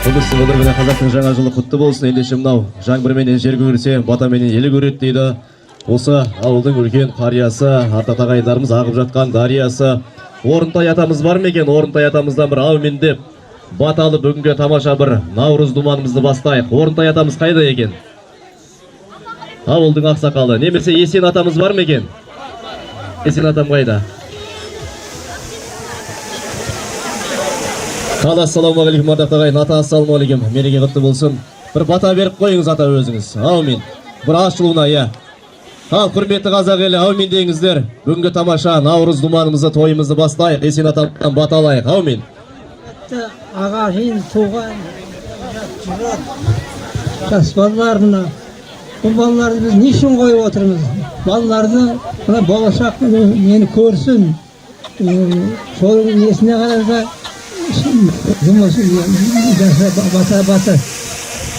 Құдысы болырмені қазақтың жаңа жылы құтты болсын. Ендеше мынау жаңбырменен жер көрсе, батаменен елі көреді дейді. Осы ауылдың үлкен қариясы, ата ағайындарымыз ағып жатқан дариясы. Орынтай атамыз бар ма екен? Орынтай атамыздан бір әумин деп баталы бүгінгі тамаша бір наурыз думанымызды бастайық. Орынтай атамыз қайда екен? Ауылдың ақсақалы. Немесе Есен атамыз бар ма екен? Есен атам қайда? Қала, ассалаумағалейкум ардақты ағайын. Ата, ассалаумағалейкум. Мереке құтты болсын. Бір бата беріп қойыңыз ата өзіңіз. Аумин. Бір ашылуына, иә. Ал, құрметті қазақ елі, аумин деңіздер. Бүгінгі тамаша наурыз думанымызды, тойымызды бастайық. Есен атамнан бата алайық. Аумин. Ағайын, туған, жас балаларына, бұл балаларды біз не үшін қойып отырмыз? Балаларды мына болашақ мені көрсін. Сол есіне қараса бата.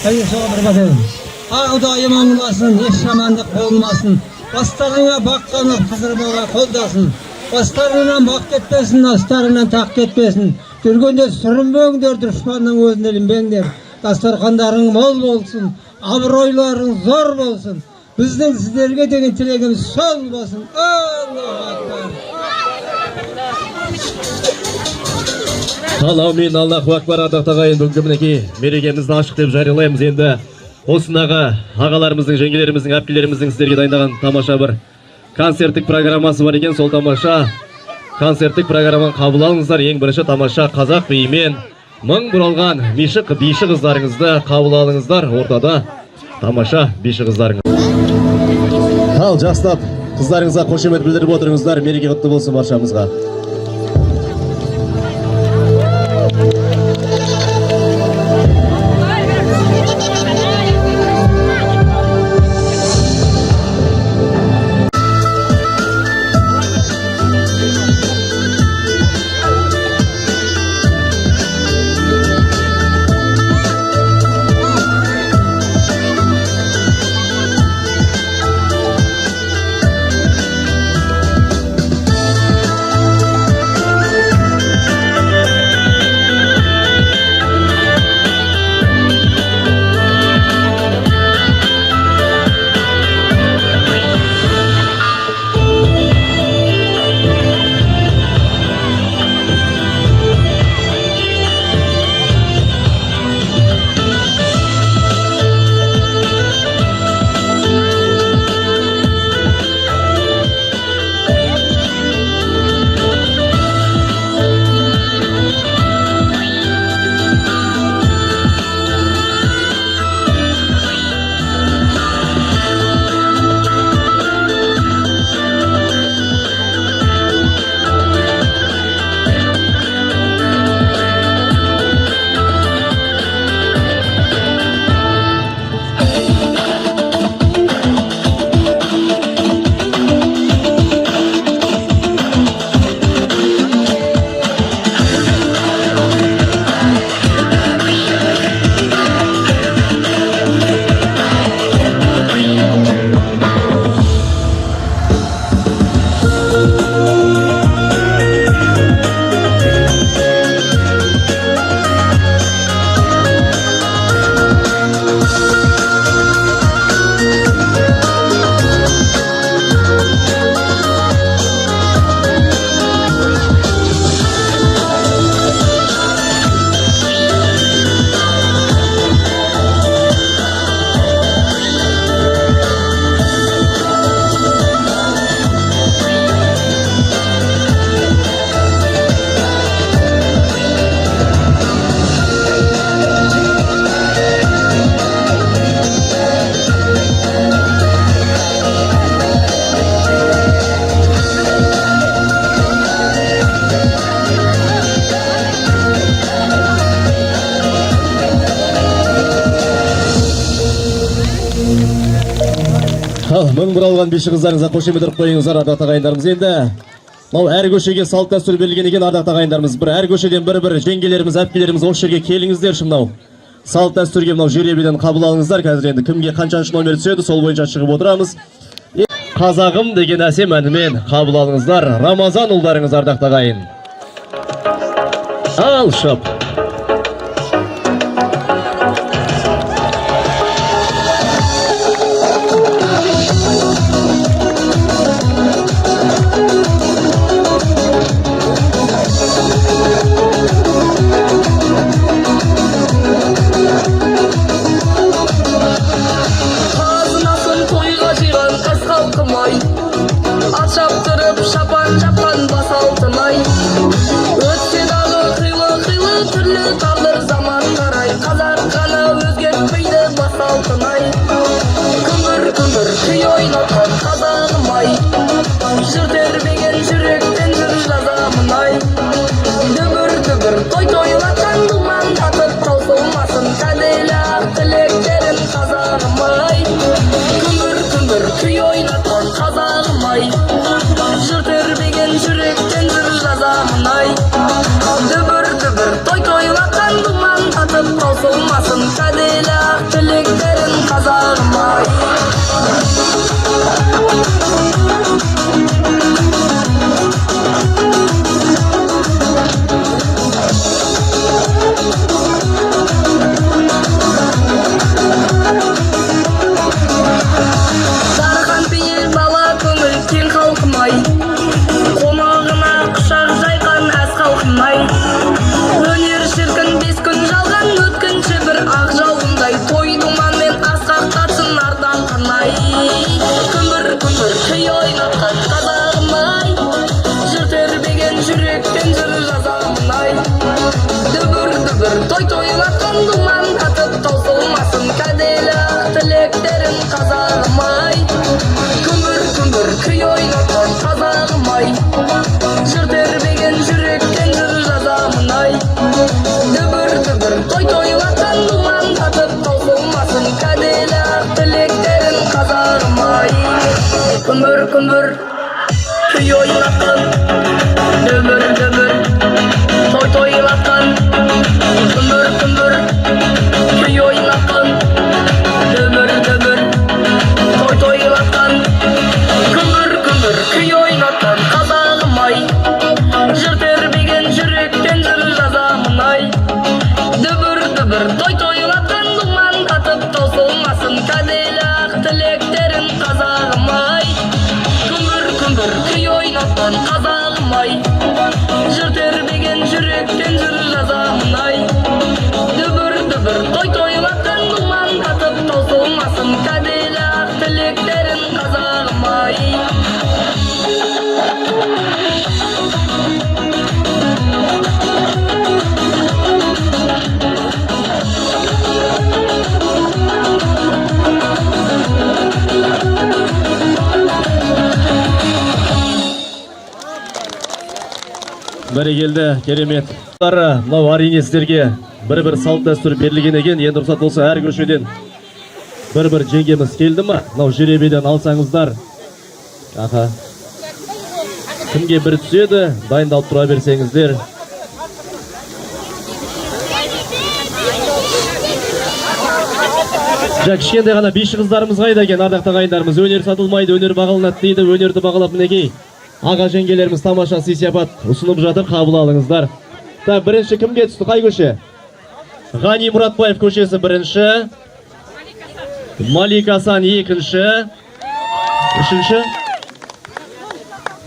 Әйе соға бір бата өңіз. Ағдайым оңыласын, еш жамандық болмасын. Бастарыңа баққаны қызыр бола қолдасын. Бастарынан бақ кетпесін, астарынан тақ кетпесін. Жүргенде сүрінбеңдер, дұшпанның өзін ілінбеңдер. Дастархандарың мол болсын, абыройларың зор болсын. Біздің сіздерге деген тілегіміз сол болсын. Аумин, Аллаху акбар. Ардақты ағайын, бүгінгі мінекей мерекемізді ашық деп жариялаймыз. Енді осындағы ағаларымыздың, жеңгелеріміздің, әпкелеріміздің сіздерге дайындаған тамаша бір концерттік программасы бар екен. Сол тамаша концерттік программаны қабыл алыңыздар. Ең бірінші тамаша қазақ биімен мың бұралған биші қыздарыңызды қабыл алыңыздар. Ортада тамаша биші қыздарыңыз. Ал, жастап қыздарыңызға қошемет білдіріп отырыңыздар. Мереке құтты болсын баршамызға. Мың бұралған биші қыздарыңызға қошемет ұрып қойыңыздар ардақты ағайындарымыз. Енді мынау әр көшеге салт дәстүр берілген екен ардақты ағайындарымыз. Бір әр көшеден бір жеңгелеріміз, әпкелеріміз осы жерге келіңіздерші. Мынау салт дәстүрге мынау жеребеден қабыл алыңыздар. Қазір енді кімге қаншаншы номер түседі, сол бойынша шығып отырамыз. Қазағым деген әсем әнімен қабыл алыңыздар. Рамазан ұлдарыңыз ардақты ағайын. Ал шып. күмбір күй ойнатқан дүбір дүбір той тойлатқан күмбір күмбір күй ойнатқан дүбір дүбір той тойлатқан күмбір күмбір күй ойнатқан қазағым ай жыр тербеген жүректен жыр жазамын ай дүбір дүбір той тойлатқан думандатып таусылмасын кәделі ақ тілектерін қазағым ай күмбір күмбір күй ойнатқан қазағым ай жыр тербеген жүректен жыр жазамын ай дүбір дүбір той тойлатқан думандатып таусылмасын кәделі ақ тілектерін қазағым ай Бәрекелді, керемет. Мынау әрине сіздерге бір-бір салт дәстүр берілген екен. Енді рұқсат болса әр көшеден бір-бір жеңгеміз келді ма? Мынау жеребеден алсаңыздар. Аха. Кімге бір түседі, дайындалып тұра берсеңіздер. Кішкентай ғана биші қыздарымыз қайда екен, ардақты ағайындарымыз. Өнер сатылмайды, өнер бағаланады дейді. Өнерді бағалап мінекей. Аға жеңгелеріміз тамаша сый-сияпат ұсынып жатыр, қабыл алыңыздар. Бірінші кімге түсті, қай көше? Ғани Мұратбаев көшесі бірінші, Малик Асан екінші, үшінші,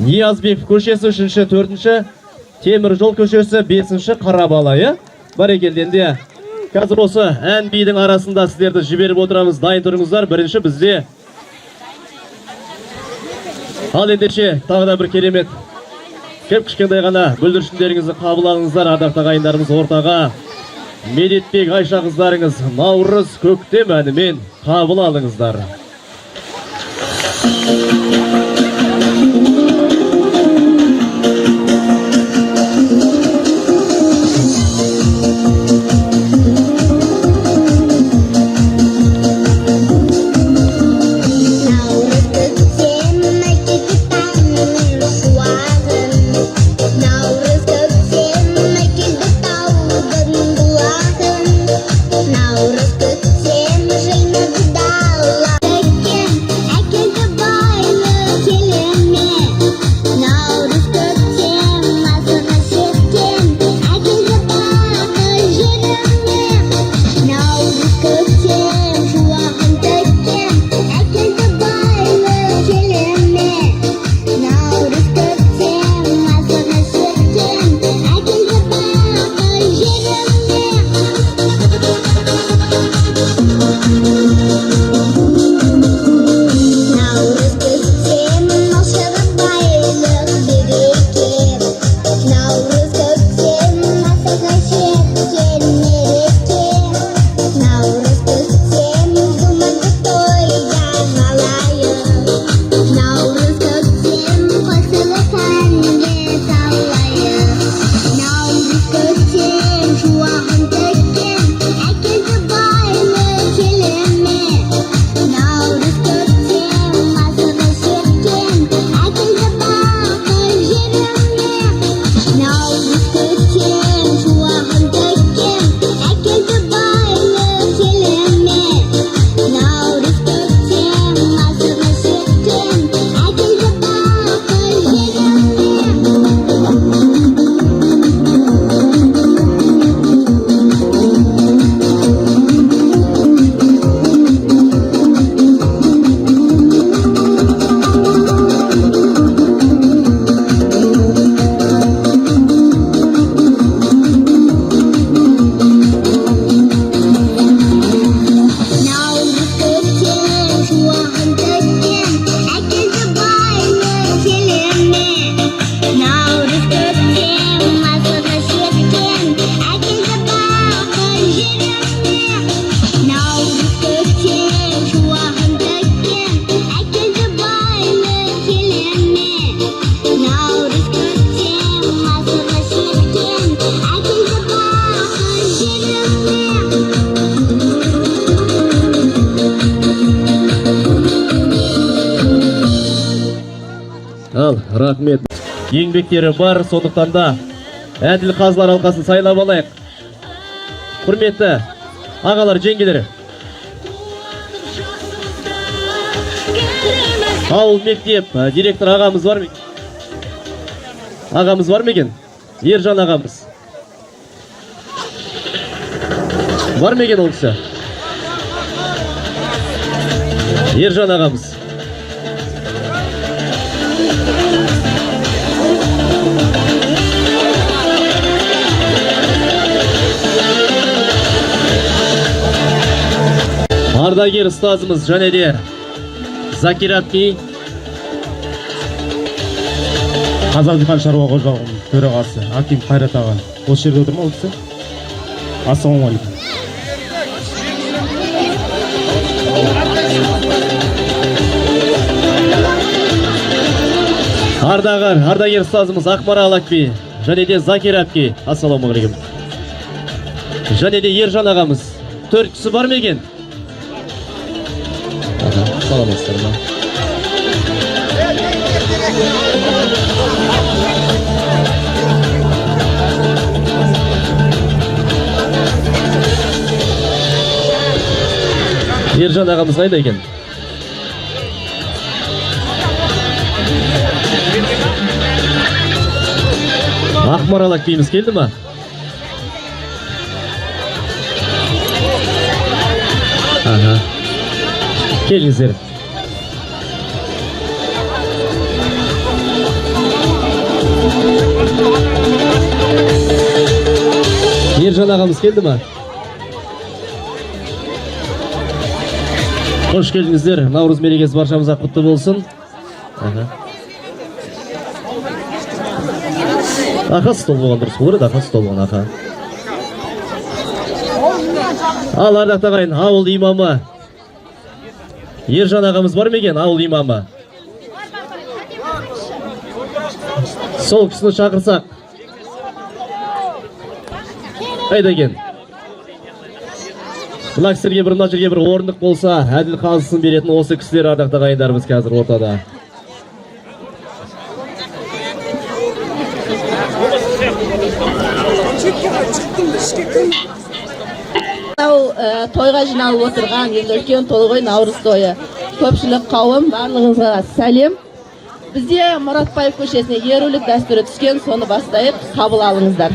Ниязбеков көшесі үшінші, төртінші, Темір жол көшесі бесінші, Қарабала. Бәрекелденде. Қазір осы ән бидің арасында сіздерді жіберіп отырамыз, дайын тұрыңыздар. Бірінші бізде. Ал ендеше тағы да бір керемет. Кеп кішкентай ғана бүлдіршіндеріңізді қабыл алыңыздар, ардақты ағайындарымыз ортаға. Медетбек Айша қыздарыңыз Наурыз көктем әнімен қабыл алыңыздар. еңбектері бар, сондықтан да әділ қазылар алқасын сайлап алайық. Құрметті ағалар, жеңгелер. Ауыл мектеп директор ағамыз бар ма? Ағамыз бар ма екен? Ержан ағамыз. Бар ма екен ол кісі? Ержан ағамыз. Ардагер ұстазымыз және де Закират Ки, Қазақ диқан шаруа қожалығының төрағасы Аким Қайрат аға. Осы жерде отыр ма ол кісі? Ассалаумағалейкум. Ардагер ұстазымыз Ақмарал Акби және де Закират Ки. Ассалаумағалейкум. Және де Ержан ағамыз. 4 кісі бар ма екен? Саламатсыздар ма? Ержан ағамыз қайда екен? Ақмарал Акбиіміз келді ма? Аха. Келіңіздер. Ержан ағамыз келді ма? Қош келдіңіздер. Наурыз мерекесі баршамызға құтты болсын. Аха стол болған дұрыс болар еді, аха стол болған аха. Ал ардақты ағайын, ауыл имамы Ержан ағамыз бар ма екен? Ауыл имамы. Сол кісіні шақырсақ. Қайда екен? Мына кісілерге бір, мына жерге бір орындық болса, әділ қазысын беретін осы кісілер ардақты ағайындарымыз қазір ортада. Тойға жиналып отырған енді үлкен той ғой, наурыз тойы. Көпшілік қауым, барлығыңызға сәлем. Бізде Мұратбаев көшесіне ерулік дәстүрі түскен, соны бастайық, қабыл алыңыздар.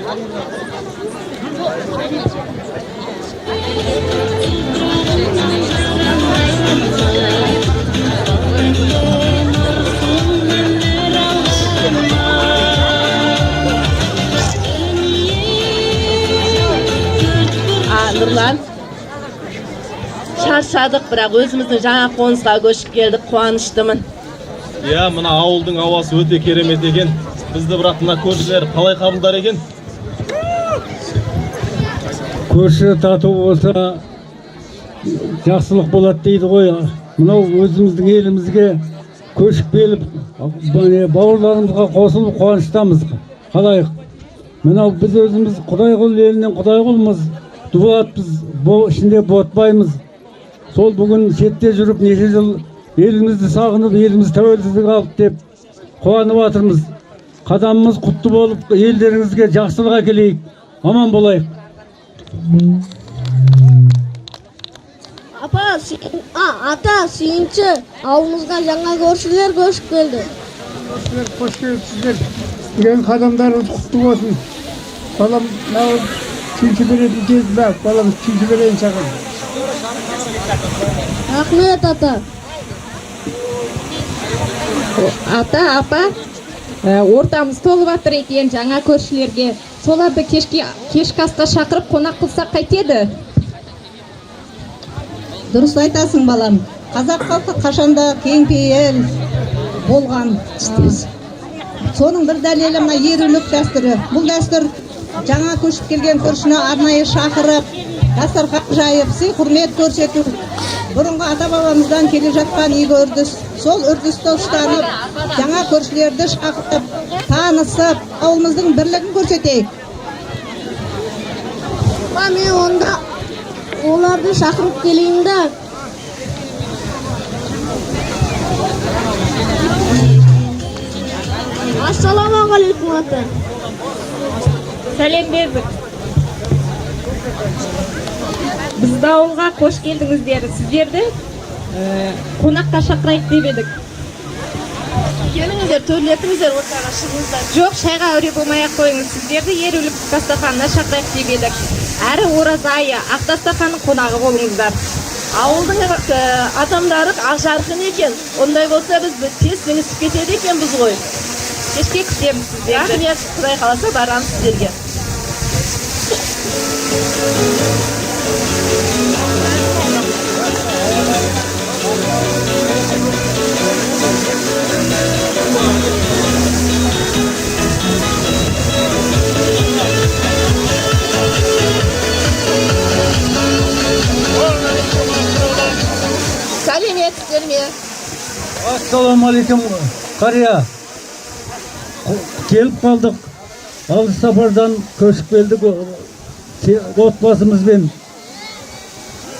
Нұрлан, шаршадық, бірақ өзіміздің жаңа қонысқа көшіп келдік, қуаныштымын. Иә, мына ауылдың ауасы өте керемет екен. Бізді бірақ мына көршілер қалай қабылдар екен? Көрші тату болса жақсылық болады дейді ғой. Мынау өзіміздің елімізге көшіп келіп, бауырларымызға қосылып қуаныштамыз. Қалайық? Мынау біз өзіміз Құдайқұл елінен Құдайқұлмыз. Дуатпыз, ішінде ботпаймыз. Сол бүгін шетте жүріп неше жыл елімізді сағынып, еліміз тәуелсіздік алып деп қуанып жатырмыз. Қадамымыз құтты болып, елдеріңізге жақсылық әкелейік. Аман болайық. Ата, сүйінші, ауылымызға жаңа көршілер көшіп келді. Қош келіпсіздер. Деген қадамдарыңыз құтты болсын. Балам, сүйінші беретін кез бәк, балам сүйінші берейін шағын. Рахмет, ата. Ата, апа, ортамыз толып жатыр екен жаңа көршілерге. Соларды кешкі асқа шақырып қонақ қылсақ қайтеді? Дұрыс айтасың, балам. Қазақ халқы қашанда кең пейіл болған. Соның бір дәлелі мына ерулік дәстүрі. Бұл дәстүр жаңа көшіп келген көршіні арнайы шақырып, дастархан жайып, сый құрмет көрсету. Бұрынғы ата-бабамыздан келе жатқан игі үрдіс. Сол үрдісті ұстанып, жаңа көршілерді шақырып, танысып, ауылымыздың бірлігін көрсетейік. Мен онда оларды шақырып келейін да. Ассалаумағалейкум ата. Сәлем бердік. Бізді ауылға қош келдіңіздер. Сіздерді қонаққа шақырайық деп едік. Келіңіздер, төрлетіңіздер, ортаға шығыңыздар. Жоқ, шайға әуре болмай-ақ қойыңыз. Сіздерді ерулік дастарханына шақырайық деп едік. Әрі ораза айы, ақ дастарханның қонағы болыңыздар. Ауылдың адамдары ақжарқын екен. Ондай болса біз тез сіңісіп кетеді екенбіз ғой. Кешке күтеміз сіздерді. Рахмет, Құдай қаласа барамыз сіздерге. Сәлеметсіздер ме? Ассалаумағалейкум қария. Келіп қалдық. Алыс сапардан көшіп келдік отбасымызбен.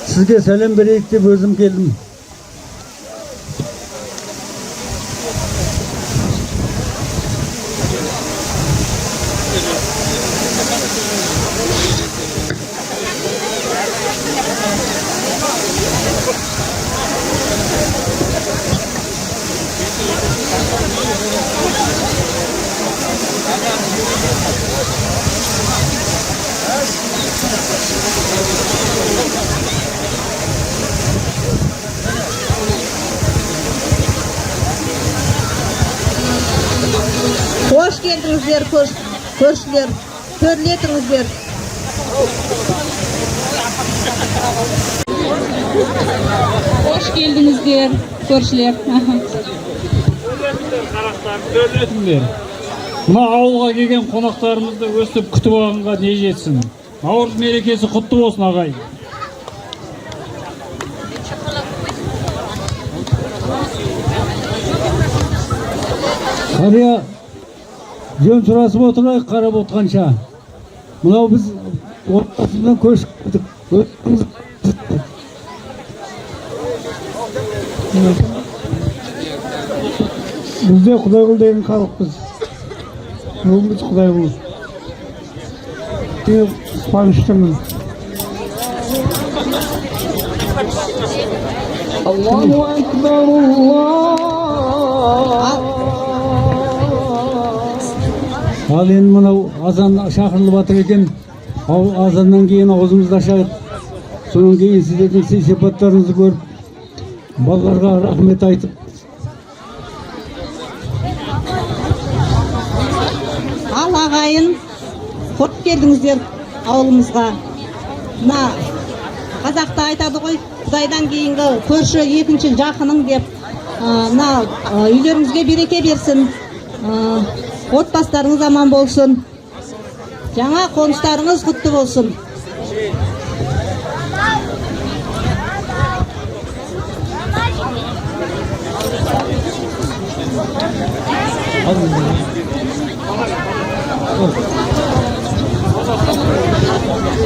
Сізге сәлем берейік деп өзім келдім. Қош келдіңіздер, көршілер. Төрлетіңіздер. Қош келдіңіздер, көршілер. Төрлетіңдер. Мына ауылға келген қонақтарымызды өстіп күтіп алғанға не жетсін. Наурыз мерекесі құтты болсын, ағай. Қария, жөн сұрасып отырайық қарап отқанша. Мынау біз отбасымыздан көшіп келдік. Бізде Құдайқұл деген халықпыз. Руымыз Құдайқұл. Қуаныштымын. Аллаху акбар, Ал енді мынау азан шақырылып жатыр екен. Азаннан кейін аузымызды ашайық. Содан кейін сіздердің сый-сипаттарыңызды көріп, балаларға рахмет айтып. Ал ағайын, қош келдіңіздер ауылымызға. Мына қазақта айтады ғой, Құдайдан кейінгі көрші екінші жақының деп. Мына үйлеріңізге береке берсін. Отбасыларыңыз аман болсын. Жаңа қоныстарыңыз құтты болсын.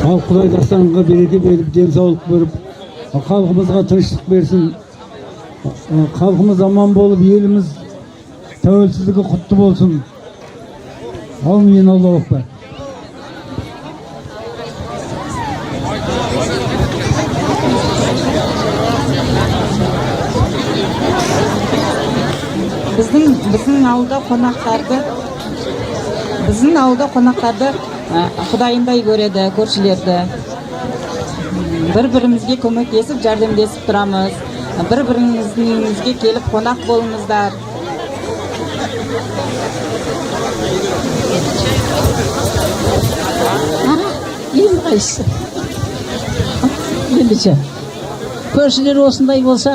Ал Құдай дастанға береке беріп, денсаулық беріп, халқымызға тыныштық берсін. Халқымыз аман болып, еліміз тәуелсіздігі құтты болсын. Аумин, Аллаху акбар. Біздің ауылда қонақтарды Құдайындай көреді, көршілерді. Бір-бірімізге көмектесіп, жәрдемдесіп тұрамыз. Бір-бірімізге келіп қонақ болыңыздар. Енді қайсы? Ендіше. Көршілер осындай болса,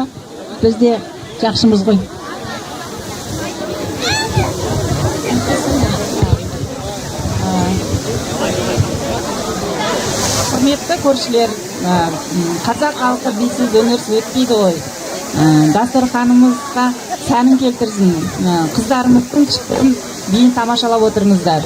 бізде жақшымыз ғой. Құрметті көршілер, қазақ халқы бисіз өнерсіз өтпейді ғой. Дастарханымызға сәнін келтірсін. Қыздарымыздың шыққын биін тамашалап отырыңыздар.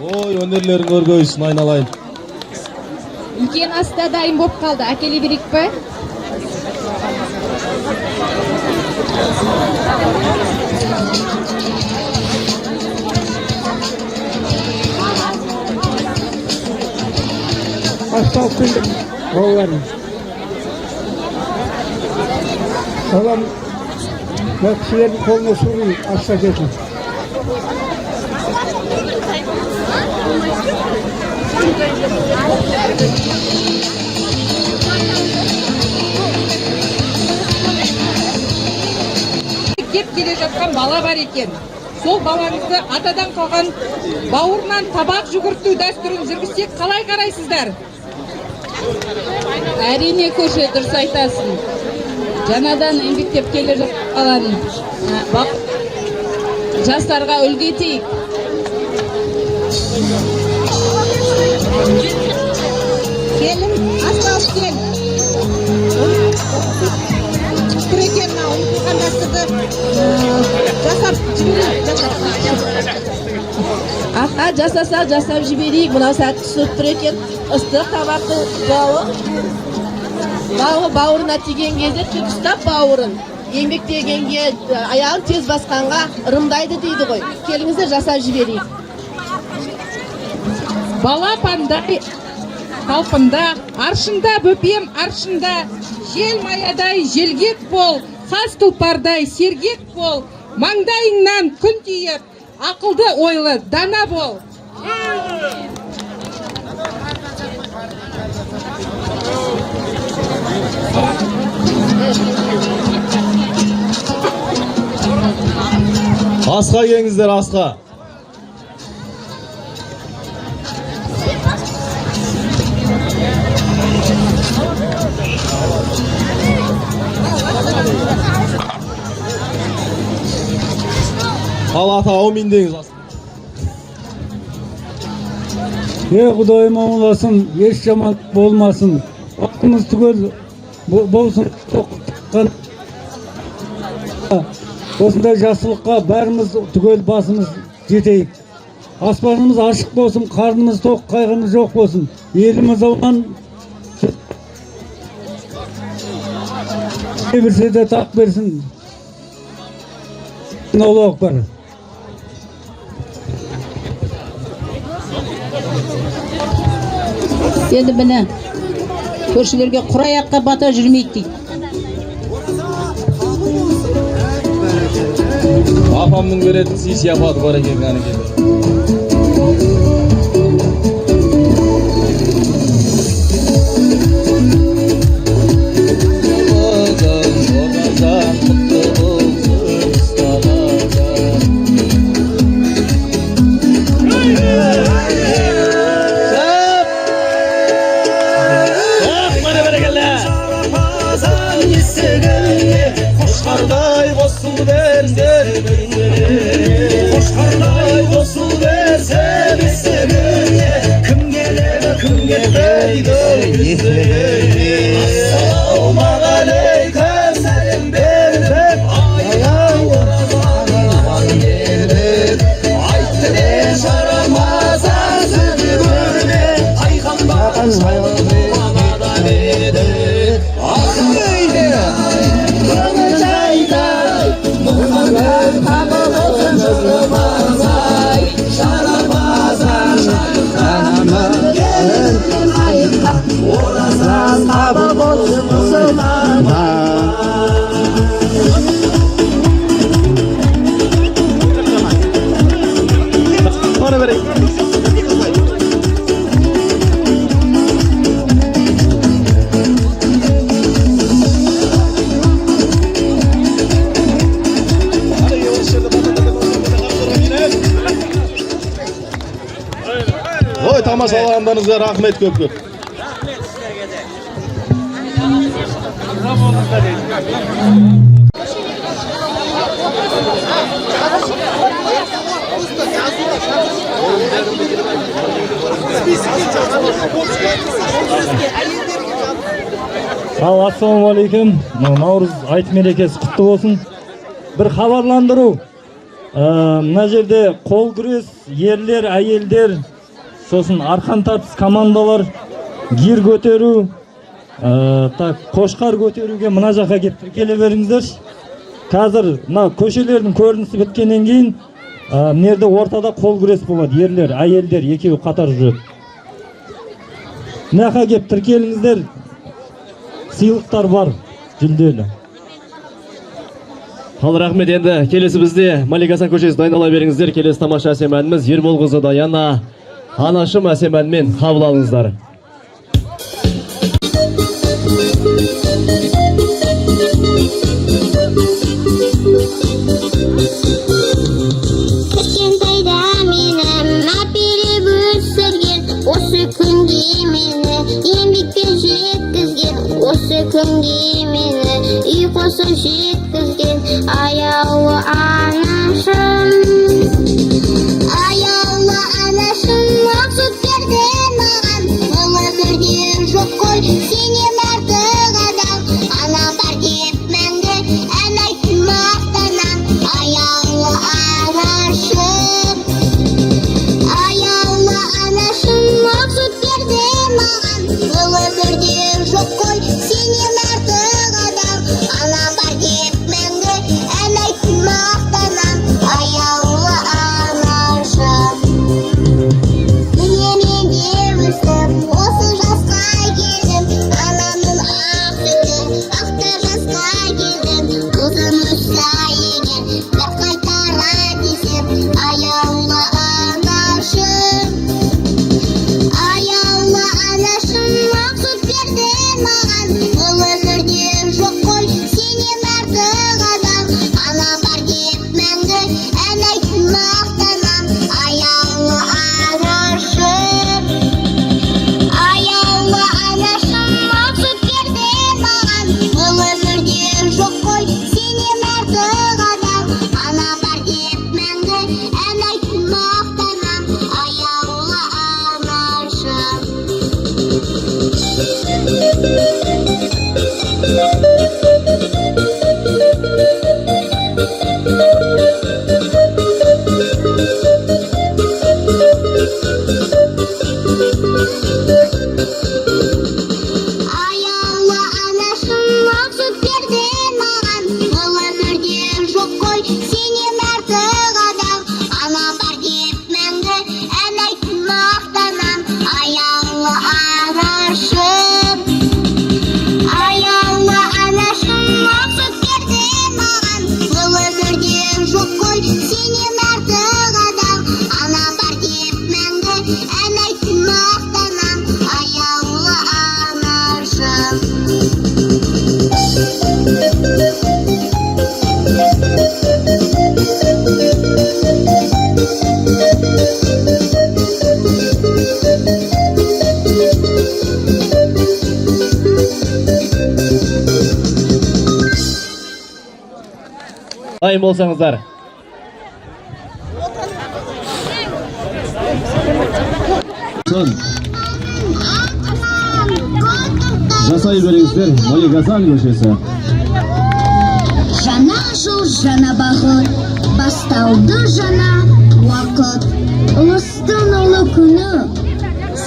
Ой, өнерлерің өргөйсін, айналайын. Үлкен ас та дайын болып қалды. Әкеле берейік пе? Ашталып келдік. Балаларым. Балам, кісілердің қолына сұрын ашса кетін. Кеп келе жатқан бала бар екен. Сол балаңызды атадан қалған бауырынан табақ жүгірту дәстүрін жүргізсек қалай қарайсыздар? Әрине көше, дұрыс айтасың. Жаңадан еңбектеп келе жатқан жастарға үлгі етейік. Келін, астауыз кел. Тұр екен, ұмытылған дәстүрді жасап жіберейік. Аха, жасап жіберейік. Мынау сәт түсіп тұр екен. Ыстық табақты бауырына тиген кезде тек ұстап бауырын. Еңбектегенге аяғын тез басқанға ырымдайды дейді ғой. Келіңіздер, жасап жіберейік. Бала пандай қалпында, аршында бөпем аршында, жел маядай желгек бол, қаз тұлпардай сергек бол, маңдайыңнан күн тиіп, ақылды ойлы дана бол. Асқа келіңіздер, асқа. Ал ата аумин деңіз асқа. Құдайым оңыласын, еш жаман болмасын. Уақытымыз түгел болсын. Осындай жақсылыққа бәріміз түгел басымыз жетейік. Аспанымыз ашық болсын, қарнымыз тоқ, қайғымыз жоқ болсын. Еліміз аман, берсе де тақ берсін. Аллах бар. Енді міне көршілерге құр аяққа бата жүрмейді дейді. Апамның беретін сый-сияпаты бар екен, қосыл берсе қошқардай қосыл берсе бесігіне кім келеді кім кетпейді ассалаумағалейкум сәлем бердік аяу орамал бердік айтты де жарамас сөзі көрме айқанбаған шайқамада бердік ақылды көңіл жайдай мұңын қабыл болсын жұрмазай жарамазан оразан қабыл болсын мұсылман Ой, тамашалағандарыңызға рахмет көп. Ассалаумағалейкум. Наурыз айт мерекесі құтты болсын. Bir хабарландыру. Мына жерде қол күрес, ерлер, әйелдер, сосын арқан тартыс командалар, гир көтеру, қошқар көтеруге мына жаққа келіп тіркеле беріңіздер. Қазір мына көшелердің көрінісі біткеннен кейін мына ортада қол күрес болады. Ерлер, әйелдер екеуі қатар жүреді. Мына жаққа келіп тіркеліңіздер. Сыйлықтар бар, жүлделі. Ал рахмет, енді келесі бізде Малик Асан көшесі дайындала беріңіздер. Келесі тамаша әсем әніміз Ербол қызы Даяна Анашым әсем әнмен қабыл алыңыздар. Кішкентайда менің әперіп өсірген, осы күнге мені еңбекпен жеткізген, осы күнге мені үй қосып жеткізген аяулы анашым. Аяулы анашым мақсұт берді маған, бұл өмірде жоқ қой сенен артық адам. Анам бар деп мәңгі ән айттым мақтанам. Аяулы анашым, аяулы анашым мақсұт берді маған, бұл өмірде жоқ қой сенен артық адам. Анам бар деп мәңгі ән айттым мақтанам. Аяулы анашым. Дүниемен де өстім, осы жасқа келдім. Анамның ақ сүті ақты жасқа келдім. Қызым өсті егер бір қайтара десем, аяулы анашым. Аяулы анашым мақсұт берді маған, бұл өмірде жоқ қой сенен артық Дайын болсаңыздар. Жасай беріңіздер, Малик Асан көшесі. Жаңа жыл, жаңа бақыт, басталды жаңа уақыт. Ұлыстың ұлы күні,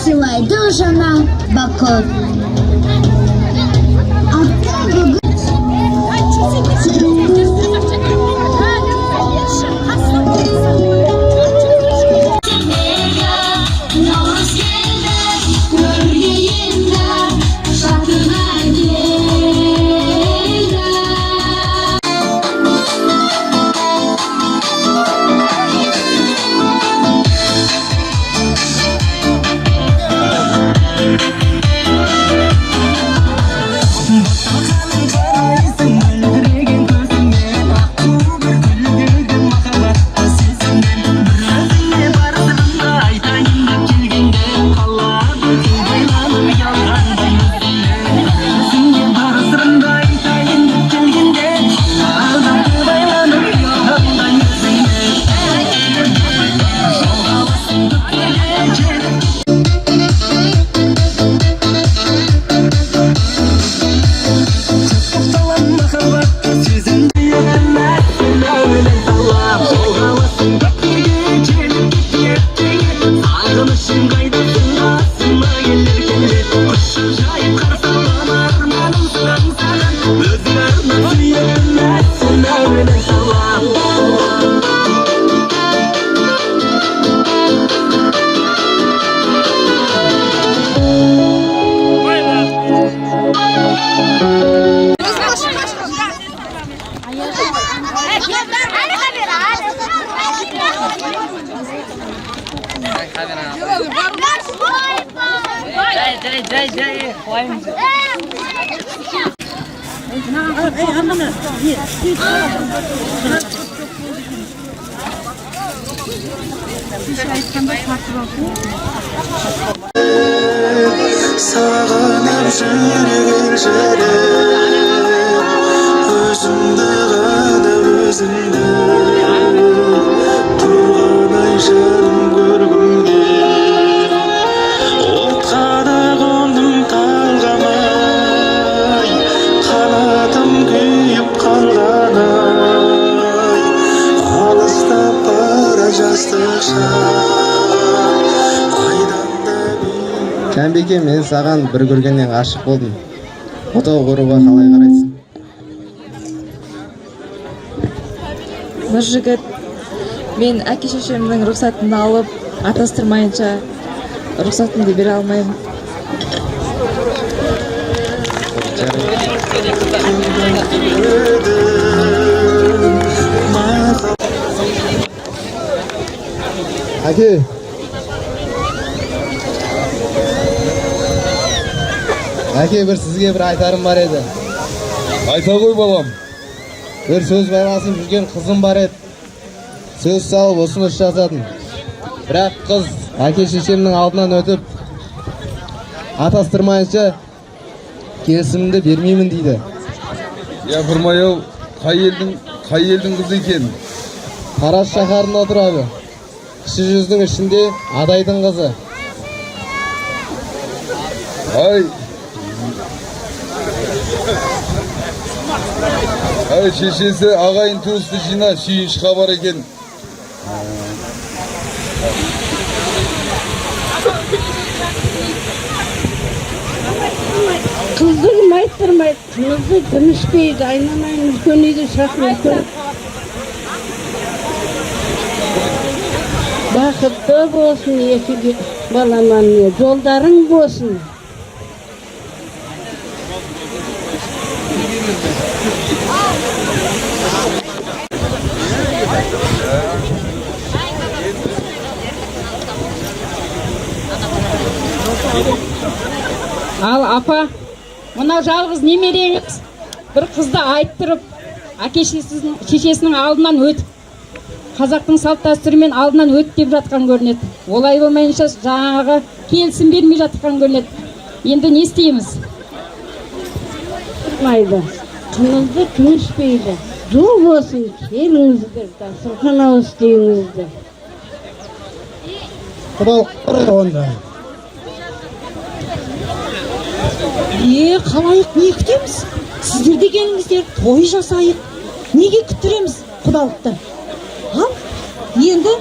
сыйлайды жаңа бақыт. Sağınıp жүрген жерім, өзімді ғана өзімді тұрғандай жаным көргімде, отқа да қондым талғамай, қанатым күйіп қалғандай, алыстап бара жастық шақ. Кәмбеке, мен саған бір көргеннен ғашық болдым. Отау құруға қалай қарайсың? Бір жігіт, мен әке-шешемнің рұқсатын алып, атастырмайынша рұқсатымды бере алмаймын. Әке, бір сізге бір айтарым бар еді. Айта ғой балам. Бір сөз байласып жүрген қызым бар еді. Сөз салып ұсыныс жасадым. Бірақ қыз әке-шешемнің алдынан өтіп, атастырмайынша келісімімді бермеймін дейді. Япырмай-ау, қай елдің қызы екен? Тараз шаһарында тұрады. Кіші жүздің ішінде адайдың қызы. Ай, шешесі ағайын туысты жина, сүйінші хабар екен. Қыздығым айттырмайды, қымызды күміспейді, айнамайын үлкен үйді шақырып. Бақытты болсын екі баламан, жолдарың болсын. Ал апа, мына жалғыз немереңіз бір қызды айттырып, әке-шешесінің алдынан өтіп, қазақтың салт дәстүрімен алдынан өтіп деп жатқан көрінеді. Олай болмайынша жаңағы келісім бермей жатқан көрінеді. Енді не істейміз? Қымызды күміспейді. жол болсын, келіңіздер, дастархан үстейіңіздер. Құдалық онда. Қалайық, не күтеміз? Сіздер де келіңіздер, той жасайық. Неге күттіреміз құдалықты? Ал, енді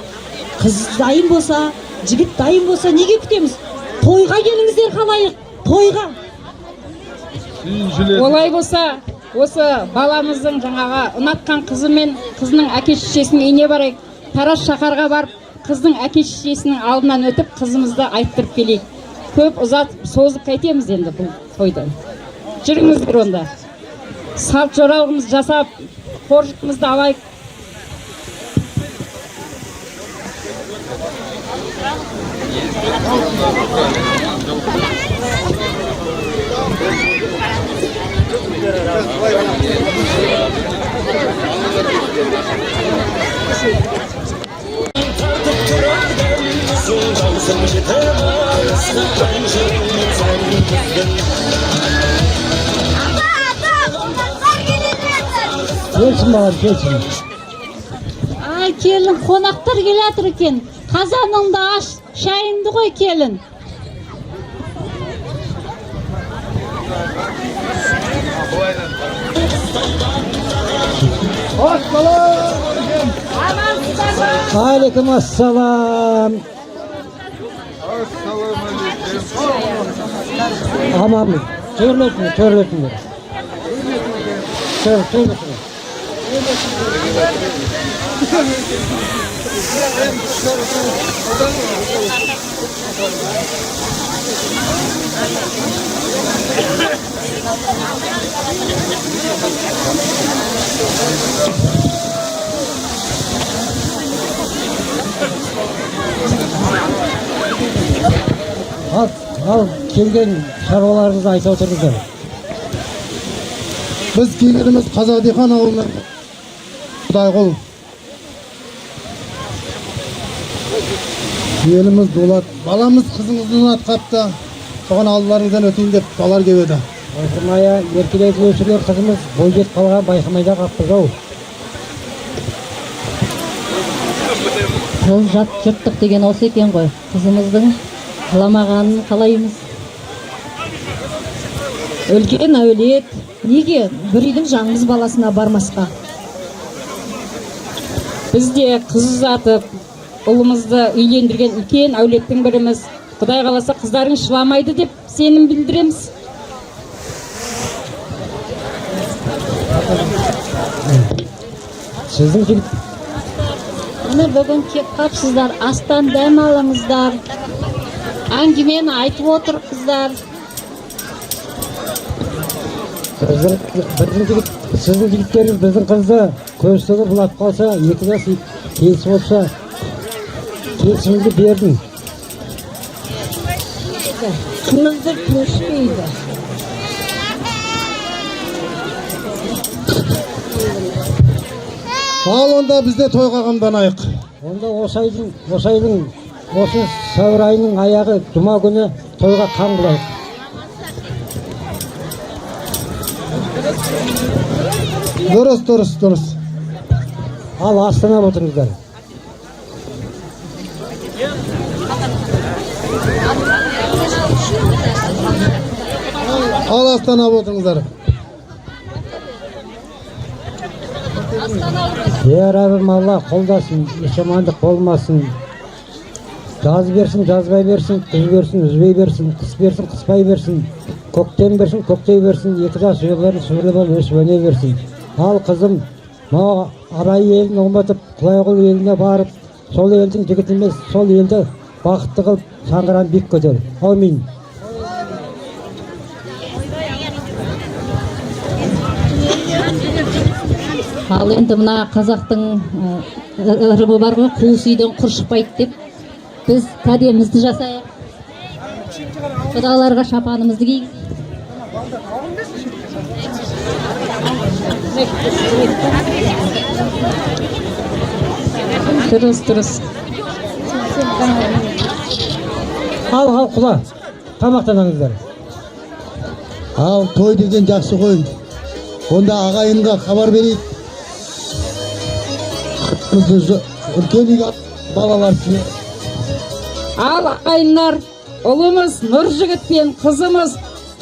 қыз дайын болса, жігіт дайын болса, неге күтеміз? Тойға келіңіздер, қалайық, тойға. Олай болса, осы баламыздың жаңаға ұнатқан қызы мен қызының әке-шешесінің үйіне барайық. Тараз шаһарға барып, қыздың әке-шешесінің алдынан өтіп, қызымызды айттырып келейік. Көп ұзатып, созып қайтеміз енді бұл тойдан. Жүріңіздер онда. Салт жоралғымыз жасап, қоржығымызды алайық. Келсін маған, келсін. Ай, келін, қонақтар келатыр екен. Қазаныңды аш, шайыңды қой, келін. Алейкум ассалам. Аманмын. Төрлетіңдер. Төрлетіңдер. Ал келген шаруаларыңызды айта отырыңыздар. Біз келгеніміз Қазадихан ауылынан Құдайқұл. Еліміз дулат. Баламыз қызымызды ұнатқапты. Соған алдыларыңыздан өтейін деп балар кебеді. Байқамая, еркелеп өсірген қызымыз бой жет қалған байқамайда қаппыз ау. Жол жат жұрттық деген осы екен ғой. Қызымыздың қаламағанын қалаймыз. Өлген әулет, неге бір үйдің жаңыз баласына бармасқа? Біз де қыз ұзатып, ұлымызды үйлендірген үлкен әулеттің біріміз. Құдай қаласа қыздарың шыламайды деп сенім білдіреміз. Сіздің жігіт. Міне бүгін кеп қапсыздар, астан дәм алыңыздар. Әңгімені айтып отыр қыздар. Сіздің жігіттеріңіз біздің қызды көстігі бұлап қалса, екі жас келісіп отса, келісімді бердің. Кімізді көшпейді. Ал онда бізде тойға қамданайық. Онда осы айдың сәуір айының аяғы жұма күні тойға қам қылайық. Дұрыс. Ал астанап отырыңыздар. Ал астанап отырыңыздар. Раббим Алла қолдасын, жамандық болмасын. Жаз берсін, жазбай берсін, күз берсін, үзбей берсін, қыс берсін, қыспай берсін, көктем берсін, көктей берсін, екі жас жолдарын сүрлі болып өсіп өне берсін. Ал қызым, мына Арай елін ұмытып, Құлайқұл еліне барып, сол елдің жігіті емес, сол елді бақытты қылып, шаңғыран биік көтер. Аумин. Ал енді мына қазақтың ырымы бар ғой, қуыс үйден құр шықпайды деп, біз кәдемізді жасайық. Құдаларға шапанымызды киіп. Дұрыс. Ал құла, тамақтаныңыздар. Ал той деген жақсы ғой. Онда ағайынға хабар берейік. үлкен үйге балалар сізге. Ал ағайындар, ұлымыз Нұржігіт пен қызымыз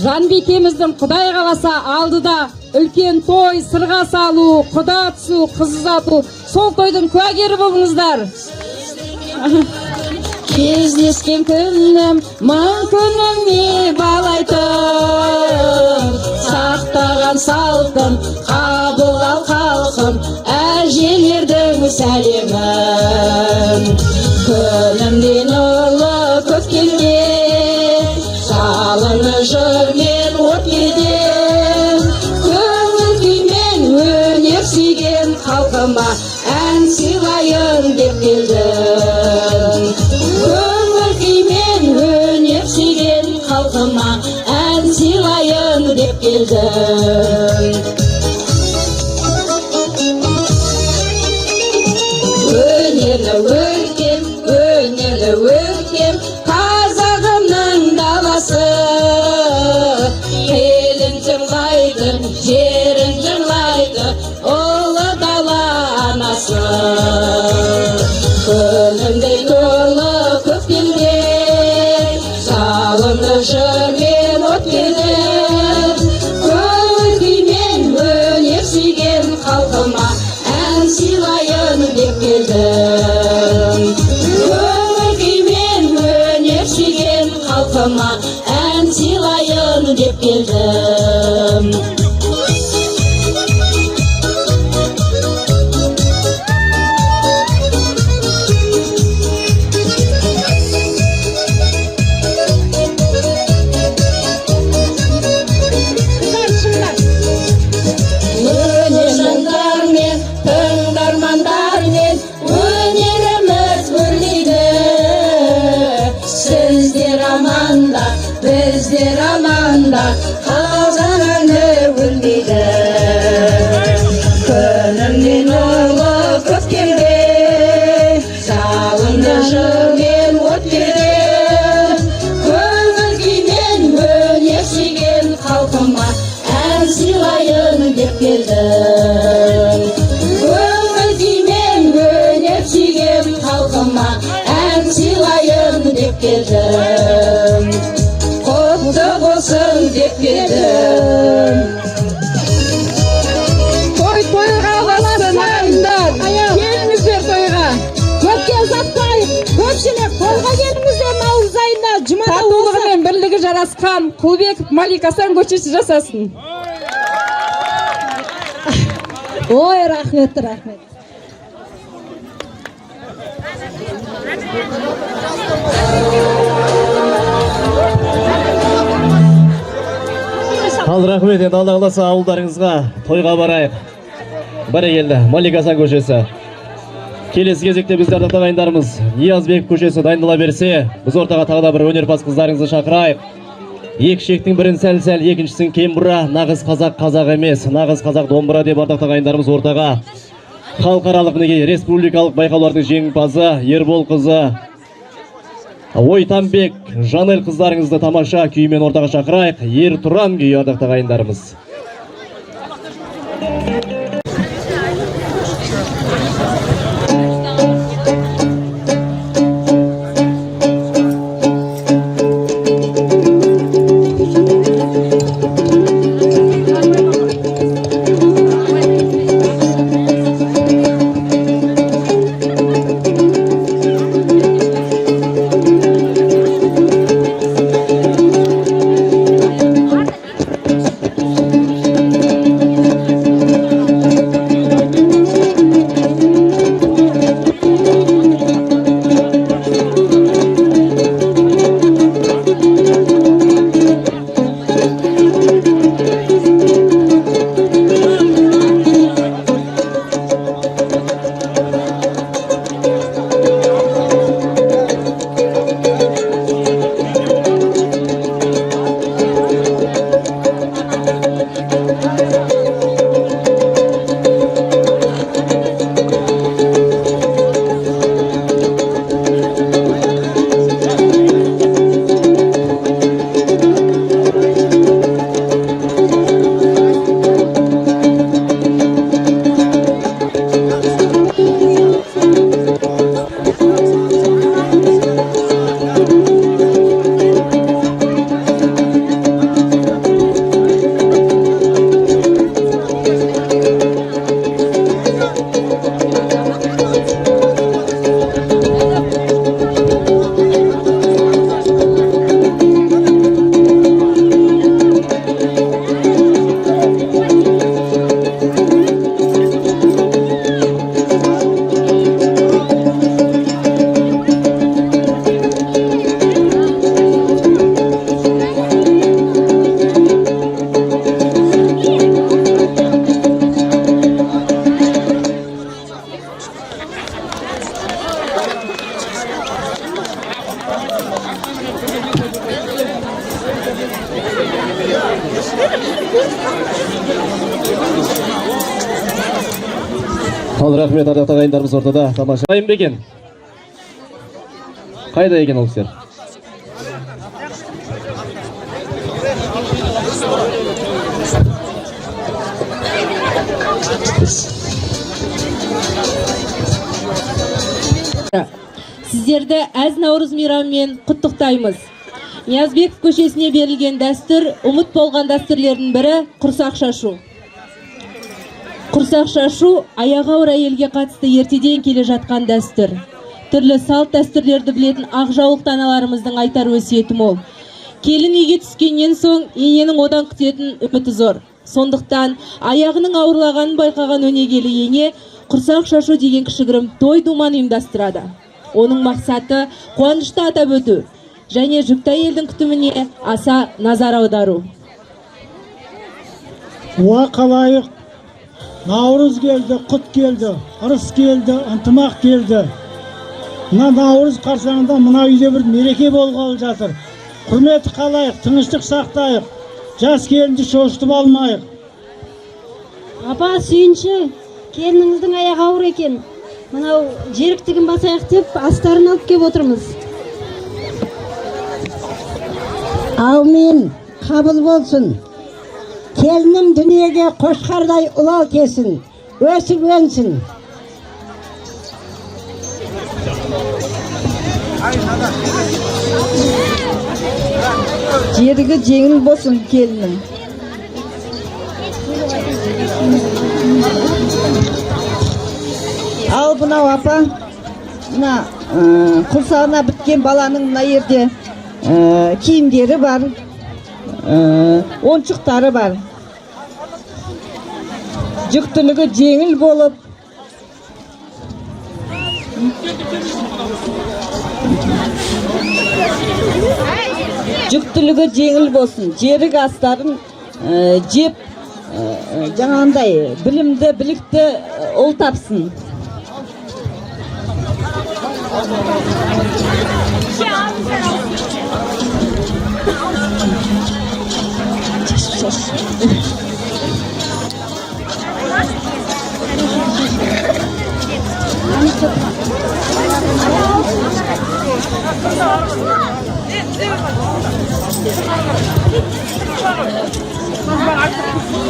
Жанбикеміздің Құдай қаласа алдыда үлкен той, сырға салу, құда түсу, қыз ұзату, сол тойдың куәгері болыңыздар. Кездескен күнім, мың күніңе балайтын, сақтаған салтын, қабыл ал халқым, әжелердің сәлемін. Күнімден ұлы көткенге, жалыны жырмен от еден, көңіл күймен өнер сүйген халқыма ән сыйлайын деп келдім. Көңіл күймен өнер сүйген халқыма ән сыйлайын деп келдім. Өнерлі өркем қазағымның даласы, елін жырлайды, жерін жырлайды, ұлы дала анасы. Күнімдей нұрлы көктемде, жалынды жырмен от келіп, көңіл күймен өнер сүйген халқыма ән сыйлайын деп келдім. Көңіл күймен өнер сүйген халқыма ән сыйлайын деп келдім. Біздер аманда, қазақ әні өлмейді. Күнімнен ұлы көктемде, жалынды жырмен от келіп, көңіл күймен өнер сүйген халқыма ән сыйлайын деп келдім. Көңіл күймен өнер сүйген халқыма ән сыйлайын деп келдім. Құтты болсын деп келдім. Тойға бассын ағайындар, келіңіздер тойға. Көпке ұзатпайық, көпшілік қолға келіңіздер наурыз айында жұмада болса. Татулығы мен бірлігі жарасқан Құлбеков Малик Асан көшесі жасасын. Ой, рахмет, рахмет. Ал рахмет, енді Алла қаласа ауылдарыңызға тойға барайық. Бәрекелді, Малик Асан көшесі. Келесі кезекте біздердің ағайындарымыз Ниязбек көшесі дайындала берсе, біз ортаға тағы да бір өнерпаз қыздарыңызды шақырайық. Екі шектің бірін сәл-сәл, екіншісін кембұра, нағыз қазақ қазақ емес, нағыз қазақ домбыра деп ардақты ағайындарымыз ортаға халықаралық неге республикалық байқаулардың жеңімпазы Ербол қызы Ойтанбек Жанел қыздарыңызды тамаша күймен ортаға шақырайық. Ер тұран күйі ардақты ағайындарымыз. Ал рахмет ардақ ағайындарымыз ортада тамаша. Қайын екен? Қайда екен ол кісілер? Сіздерді әз Наурыз мейрамымен құттықтаймыз. Ниязбеков көшесіне берілген дәстүр, ұмыт болған дәстүрлердің бірі құрсақ шашу. Құрсақ шашу аяғы ауыр әйелге қатысты ертеден келе жатқан дәстүр. Түрлі салт дәстүрлерді білетін ақжаулықты аналарымыздың айтар өсиеті мол. Келін үйге түскеннен соң ененің одан күтетін үміті зор. Сондықтан аяғының ауырлағанын байқаған өнегелі ене құрсақ шашу деген кішігірім той думан ұйымдастырады. Оның мақсаты қуанышты атап өту және жүкті әйелдің күтіміне аса назар аудару. Уа қалайық, Наурыз келді, құт келді, ырыс келді, ынтымақ келді. Мына Наурыз қарсаңында мына үйде бір мереке болғалы жатыр. Құрметі қалайық, тыныштық сақтайық, жас келінді шошытып алмайық. Апа сүйінші, келініңіздің аяғы ауыр екен. Мынау жеріктігін басайық деп астарын алып кеп отырмыз. Аумин, қабыл болсын. Келінім дүниеге қошқардай ұлал кесін, өсіп өнсін. Жерігі жеңіл болсын келінім. Ал бұнау апа, мына құрсағына біткен баланың мына ерде киімдері бар, оншықтары бар. Жүктілігі жеңіл болып, болсын. Жерік астарын жеп, жаңағындай білімді, білікті ұл тапсын.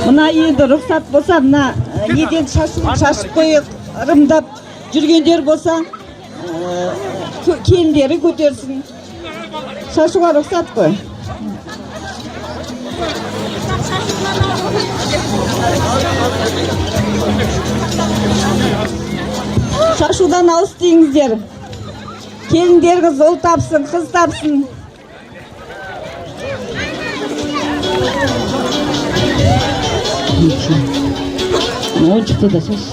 Мына енді рұқсат болса, мына неден шашып қойып, ырымдап жүргендер болса, келіндері көтерсін. Шашуға рұқсат қой. Шашудан алыс дейіңіздер. Келіндеріңіз ұл тапсын, қыз тапсын. Оншықты да шашы.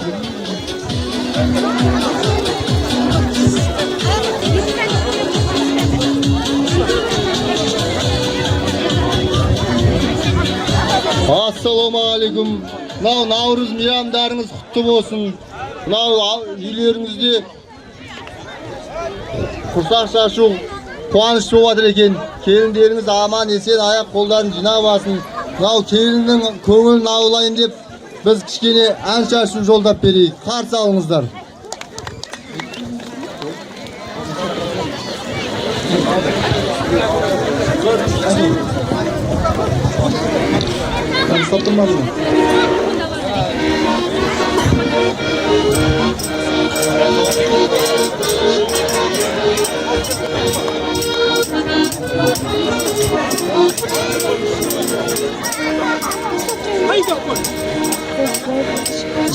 Ассалаумағалейкум. Мынау Наурыз мейрамдарыңыз құтты болсын. Мынау үйлеріңізде құрсақ шашу қуаныш болып жатыр екен. Келіндеріңіз аман есен аяқ қолдарын жинап алсын. Мынау келіннің көңілін аулайын деп біз кішкене ән шашу жолдап берейік. Қарсы алыңыздар.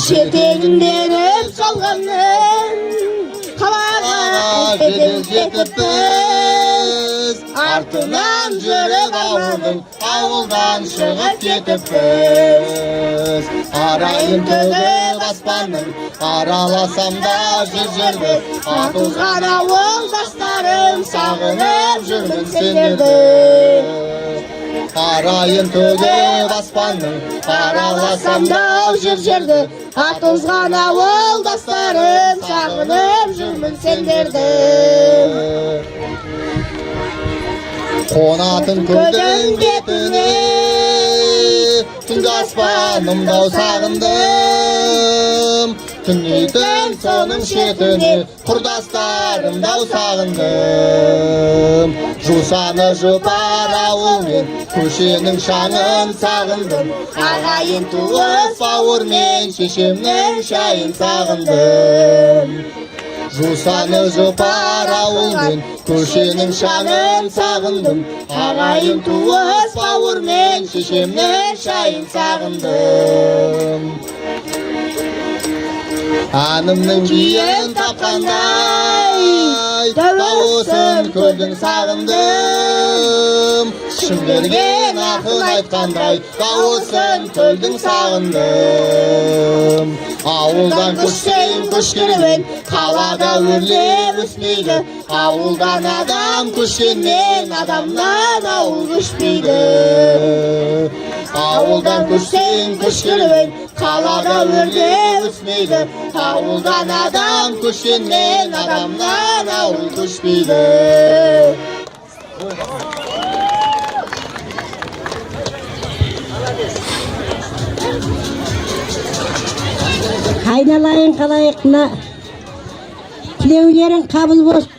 Жетегінденіп салғанның қалаға жедел жетіппіз, артынан жүріп ауылдың ауылдан шығып кетіппіз. Арайын төгіп аспанның араласам да жүр жерді, атылған ауылдастарым сағынып жүрмін сендерді. Арайын төгіп аспанның араласам да жүр жерді, атылған ауылдастарым сағынып жүрмін сендерді. Қонатын көлдің бетіне түнгі аспанымдау сағындым, түнейтін соның шетіне құрдастарым дау сағындым. Жусаны жұпар ауылмен көшенің шаңын сағындым. Ағайын туыс бауырмен шешемнің шайын сағындым. Жусаны жұпар ауылмен көшенің шаңын сағындым. Ағайын туыс бауырмен шешемнің шайын сағындым. Анымның биін тапқандай дауысын көлдің сағындым. Шын берген ақын айтқандай дауысын көлдің сағындым. Ауылдан көшсең көш керуен, қалада өрлеп өспейді. Ауылдан адам көшкенмен адамнан ауыл көшпейді. Ауылдан көшсең көш керуен, қалада өрлеп өспейді. Ауылдан адам көшкенмен адамнан ауыл көшпейді. Айналайын қалайықна, тілеулерің қабыл болсын.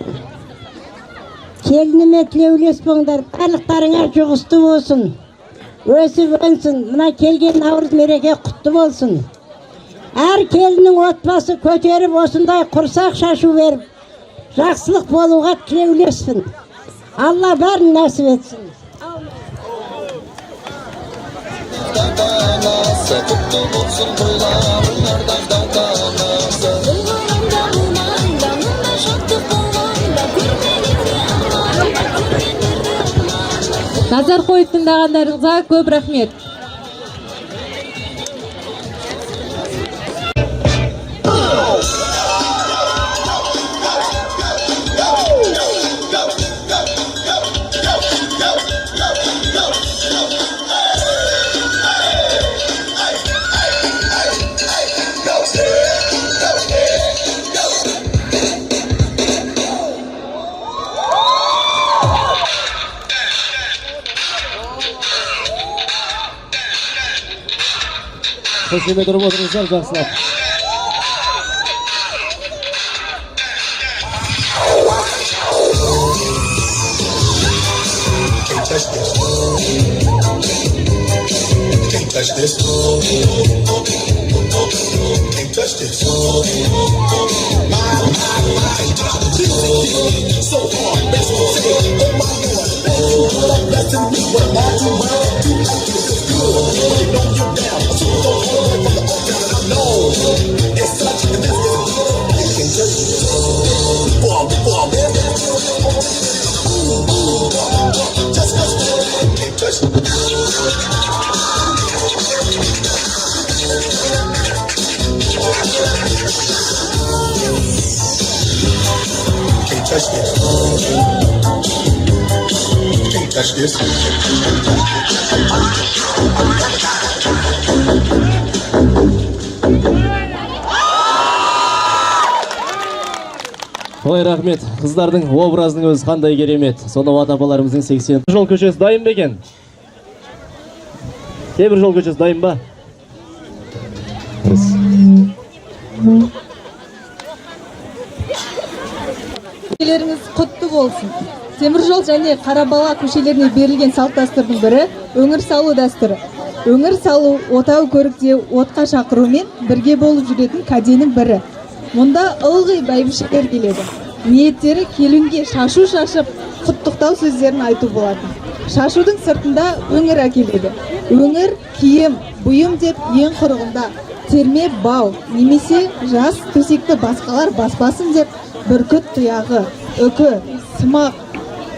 Келініме тілеулес болыңдар, барлықтарыңа жұғысты болсын. Өсіп өнсін, мына келген наурыз мереке құтты болсын. Әр келінің отбасы көтеріп осындай құрсақ шашу беріп, жақсылық болуға тілеулеспін. Алла бәрін нәсіп етсін. Назар қойып тыңдағандарыңызға көп рахмет. Қошеме тұрып отырыңыздар, жақсылап. Ой, рахмет. Қыздардың образының өзі қандай керемет. Сонау ата-апаларымыздың 80 жол көшесі дайын ба екен? Темір жол көшесі дайын ба? Көшелеріңіз құтты болсын. Темір жол және Қарабала көшелеріне берілген салт дәстүрдің бірі өңір салу дәстүрі. Өңір салу, отау көрікте отқа шақырумен бірге болып жүретін кәденің бірі. Мұнда ылғи бәйбішелер келеді. Ниеттері келінге шашу шашып, құттықтау сөздерін айту болады. Шашудың сыртында өңір әкеледі. Өңір, киім, бұйым деп ең құрығында терме бау, немесе жас төсекті басқалар баспасын деп бүркіт тұяғы, үкі, сымақ,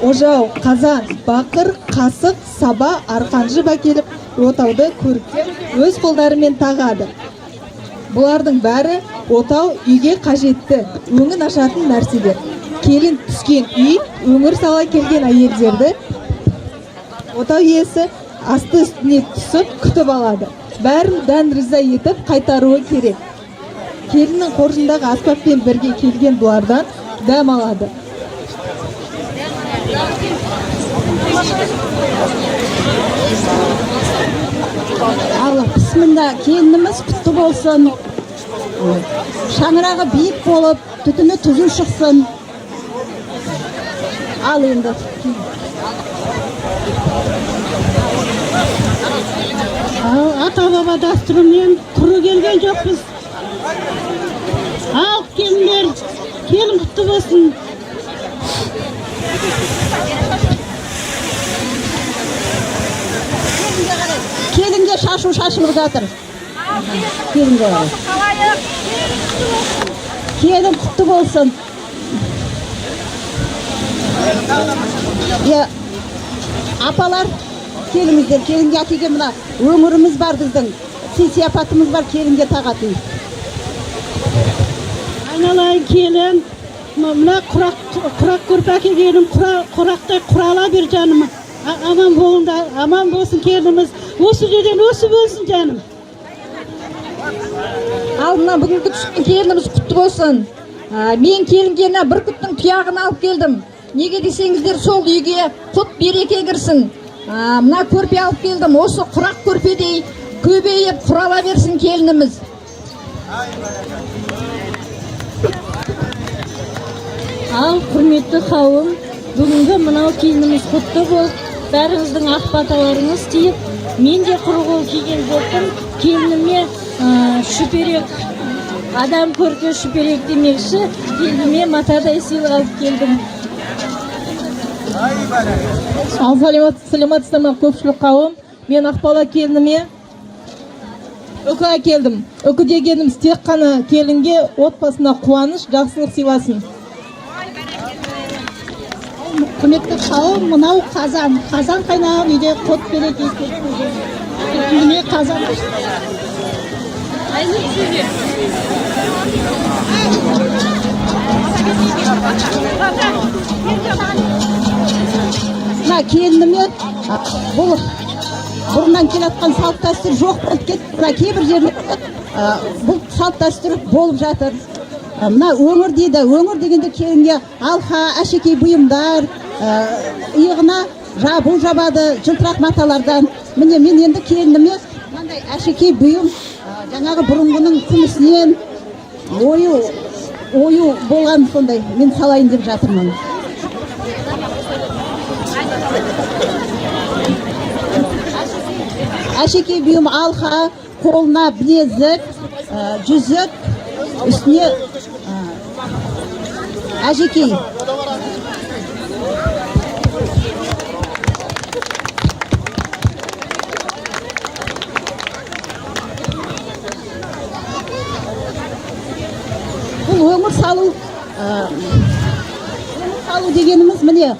ожау, қазан, бақыр, қасық, саба, арқанжып әкеліп, отауды көрікте өз қолдарымен тағады. Бұлардың бәрі отау үйге қажетті, өңін ашатын нәрселер. Келін түскен үй, өңір сала келген әйелдерді отау иесі асты үстіне түсіп күтіп алады. Бәрін дән риза етіп қайтаруы керек. Келіннің қоржындағы аспаппен бірге келген бұлардан дәм алады. Алла, бісміллә, келініміз құтты болсын. шаңырағы биік болып, түтіні түзу шықсын. Ал енді. Ата баба дәстүрімен құры келген жоқпыз. Ал келіндер, келін құтты болсын. Келінге шашу шашылып жатыр. Келінге қарай. Келін құтты болсын. Апалар, келіңіздер, келінге әкеге мына өңіріміз бар біздің. Сияпатымыз бар, келінге тағатын. Айналайын келін, мына құрақ көріп әкелгенім құрақтай құрала бер жаным. Аман болыңда, аман болсын келініміз. Осы жерден өсіп болсын жаным. Ал мына бүгінгі түскен келініміз құтты болсын. Мен келінгені бір күттің тұяғын алып келдім. Неге десеңіздер, сол үйге құт береке кірсін. Мына көрпе алып келдім. Осы құрақ көрпедей көбейіп құрала берсін келініміз. Ал құрметті қауым, бүгінгі мынау келініміз құтты болып, бәріңіздің ақ баталарыңыз тиіп, мен де құр қол киген жоқпын. Келініме шүперек, адам көркі шүперек демекші, келініме матадай сыйлық алып келдім. Саламатсыздар ма көпшілік қауым, мен Ақбала келініме үкі әкелдім. Үкі дегеніміз тек қана келінге отбасына қуаныш, жақсылық сыйласын. Құрметті қауым, мынау қазан қайнаған үйде құт берекесі. Келініме қазан. Мына келініме бұл бұрыннан келатқан салт дәстүр жоқ болып кетті. Мына кейбір жерлерде бұл салт дәстүр болып жатыр. Мына өңір дейді, өңір дегенде келінге алқа, әшекей бұйымдар, иығына жабу жабады, жылтырақ маталардан. Міне мен енді келініме мынандай әшекей бұйым, жаңағы бұрынғының күмісінен ою болған сондай мен салайын деп жатырмын. Әшекей бұйым алқа, қолына білезік, жүзік, үстіне әшекей. Бұл өмір салу дегеніміз міне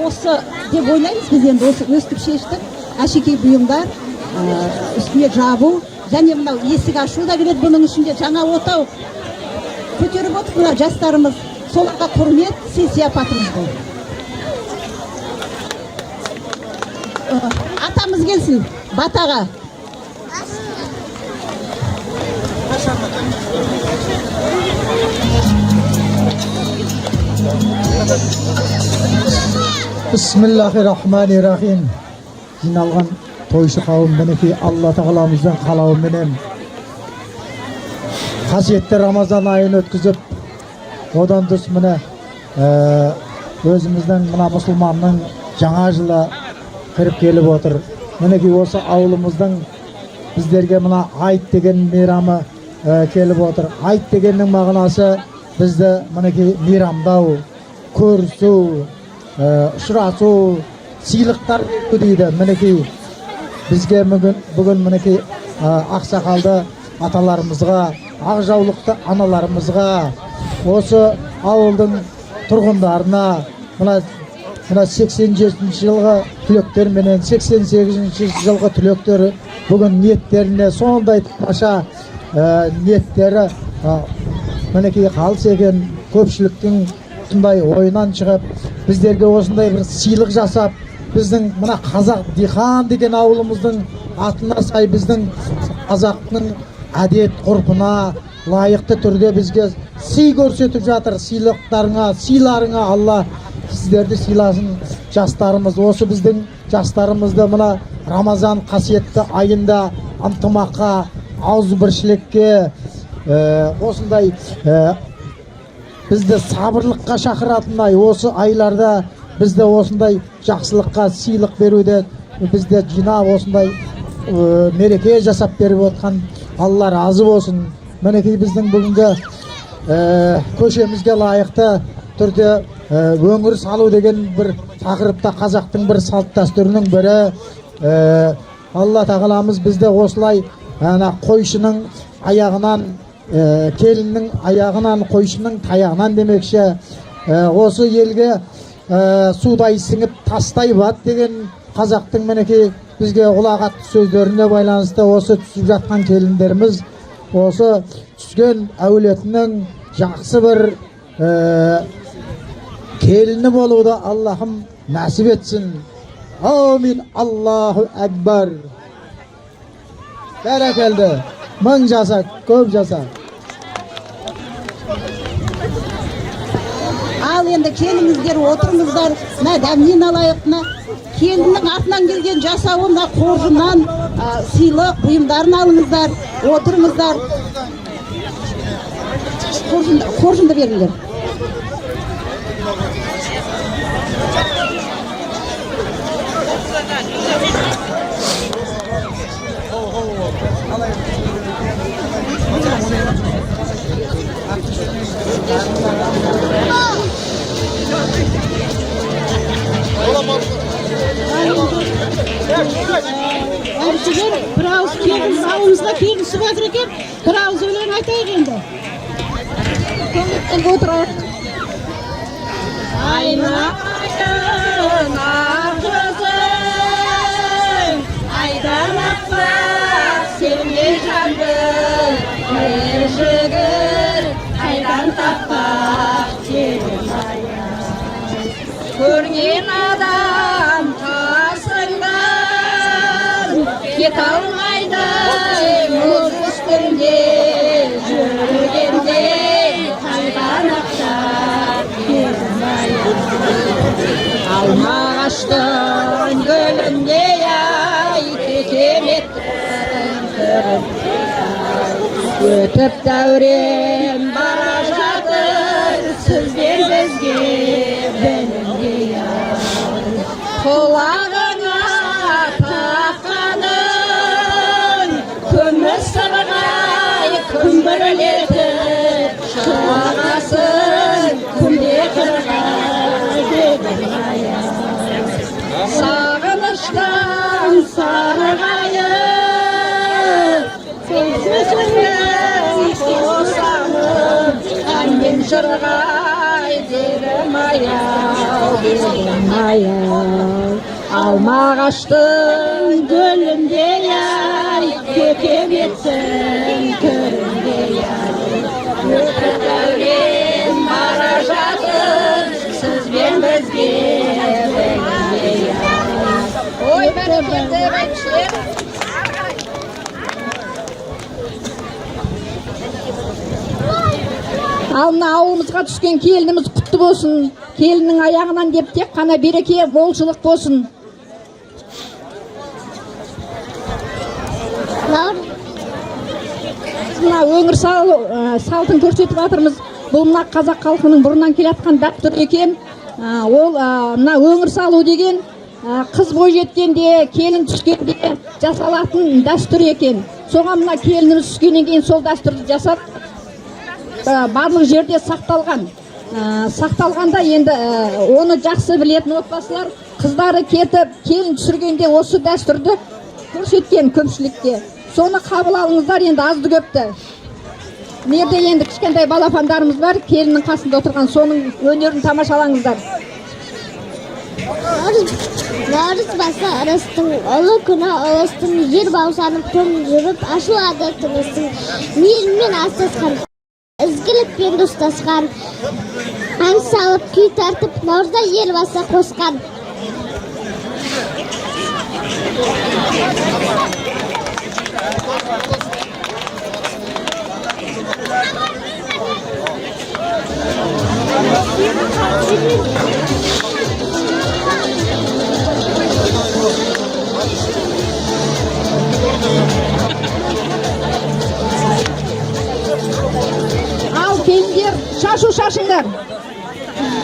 осы деп ойлаймыз біз енді осы өстіп шештік. Әшекей бұйымдар, үстіне жабу, және мынау есік ашу да келеді бұның ішінде. Жаңа отау көтеріп отыр мына жастарымыз, соларға құрмет, сияпатымыз бұл. Атамыз келсін батаға. Bismillahirrahmanirrahim. Жиналған тойшы қауым, мінекей Алла тағаламыздың қалауыменен қасиетті Рамазан айын өткізіп, одан дұрыс міне өзіміздің мына мұсылманның жаңа жылы кіріп келіп отыр. Мінекей осы ауылымыздың біздерге мына айт деген мейрамы келіп отыр. Айт дегеннің мағынасы бізді мінекей мейрамдау, көрісу, ұшырасу, сыйлықтар дейді. Мінекей бізге бүгін мінекей ақсақалды аталарымызға, ақжаулықты аналарымызға, осы ауылдың тұрғындарына мына 87 жылғы түлектер менен 88 жылғы түлектер бүгін ниеттеріне сондай тамаша ниеттері мінекей қалыс екен көпшіліктің осындай ойынан шығып, біздерге осындай бір сыйлық жасап, біздің мына қазақ дихан деген ауылымыздың атына сай біздің қазақтың әдет ғұрпына лайықты түрде бізге сый көрсетіп жатыр. Сыйлықтарыңа, сыйларыңа Алла сіздерді сыйласын. Жастарымыз, осы біздің жастарымызды мына Рамазан қасиетті айында ынтымаққа, ауызбіршілікке, осындай бізді сабырлыққа шақыратындай осы айларда бізді осындай жақсылыққа сыйлық беруде бізді жинап осындай мереке жасап беріп отқан Алла разы болсын. Мінекей біздің бүгінгі көшемізге лайықты түрде өңір салу деген бір тақырыпта қазақтың бір салт дәстүрінің бірі. Алла тағаламыз бізді осылай қойшының аяғынан, келіннің аяғынан, қойшының таяғынан демекші, осы елге судай сіңіп тастай бат деген қазақтың мінекей бізге ұлағатты сөздеріне байланысты осы түсіп жатқан келіндеріміз осы түскен әулетінің жақсы бір келіні болуды Аллахым нәсіп етсін. Амин. Аллаху әкбар. Бәрекелді. Мың жаса, көп жаса. Ал енді келіңіздер, отырыңыздар. Мына дәмнен алайық. Келіннің атынан келген жасауына қоржыннан сыйлық бұйымдарын алыңыздар. Отырыңыздар. Қоржынды беріңдер. Bir ağız kelin sağımızda kelin su batır eken, bir ağız ölen aytayıq endi. Otur. Aynaydın kızım, aydan akbak sevgi candır, bir şıgır aydan tapmak sevim ayar. Көрген адам қасыңдан кете алмайды, мұз үстінде жүргенде қайдан ақшар кермай. Алма ағаштың гүліндей ай текеметтің өтіп дәурен бара жатыр сізден бізге білімдей құлағына таққаның күміс сырғай күмбірлетіп шығасың күнде қырғай дедім аян. Сағыныштан сарғайып қосамын әнмен жырғай дедім аян, дедім аян. Алма ағаштың гүліндей ай көкеметтің көріндей ай өтіп дәурен бара жатыр сізбен бізге білімдей ай. Ой бәрекелді бәйбішелер. Ал мына ауылымызға түскен келініміз құтты болсын. Келіннің аяғынан деп тек қана береке, молшылық болсын. Мына өңір салтын көрсетіп жатырмыз. Бұл мына қазақ халқының бұрыннан келе жатқан дәстүр екен. Ол мына өңір салу деген қыз бой жеткенде, келін түскенде жасалатын дәстүр екен. Соған мына келініміз түскеннен кейін сол дәстүрді жасап барлық жерде сақталған. Сақталғанда енді оны жақсы білетін отбасылар қыздары кетіп келін түсіргенде осы дәстүрді көрсеткен көпшілікке. Соны қабыл алыңыздар, енді азды көпті. Мерде енді кішкентай балапандарымыз бар, келіннің қасында отырған, соның өнерін тамашалаңыздар. Наурыз басы ырыстың, ұлы күні ұлыстың, жер баусанып көңіл жүріп, ашылады тыныстың. Мейіріммен астасқан, ізгілікпен достасқан, ән салып күй тартып, наурызда ел басы қосқан. келіндер шашу шашыңдар.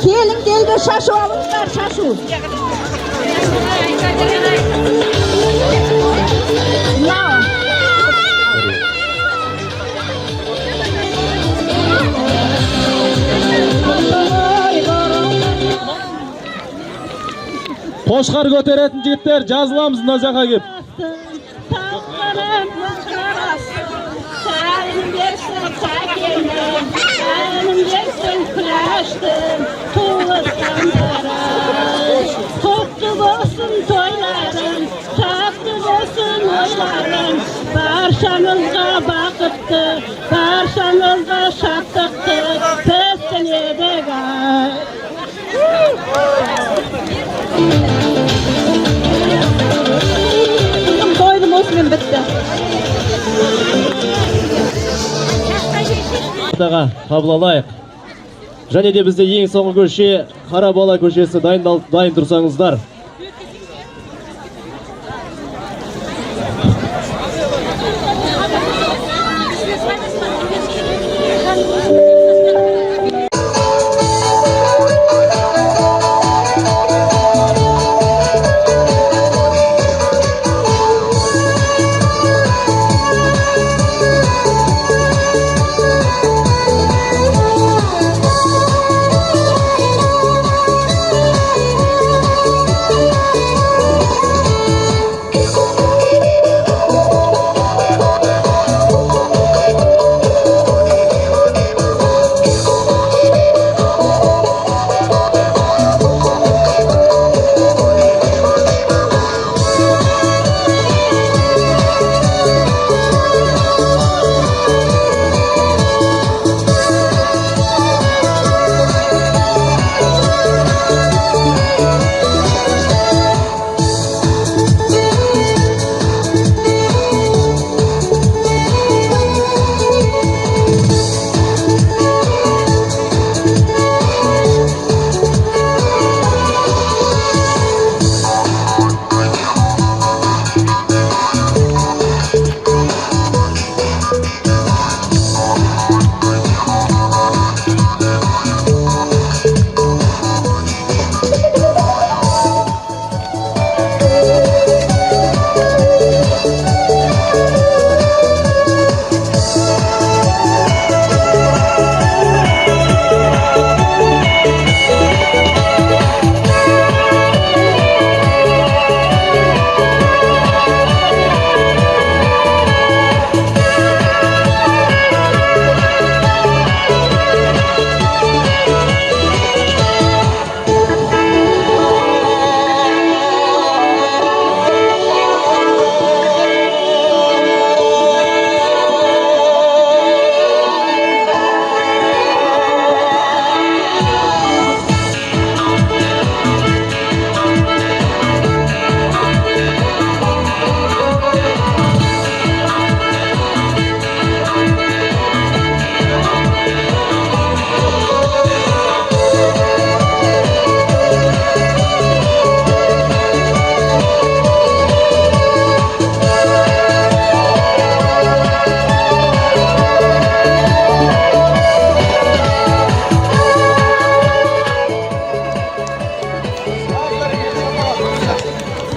Келіндерді шашу алыңдар, шашу. Қошқар көтеретін жігіттер жазыламыз мына жаққа кеп. Toplu olsun toyların, tatlı olsun oyların. Barşanızga bakıptı, barşanızga şattıktı, pöstün edega. Toydum osымен бітті. Қабыл алайық. Және де бізде ең соңғы көше Қарабала көшесі дайын тұрсаңыздар.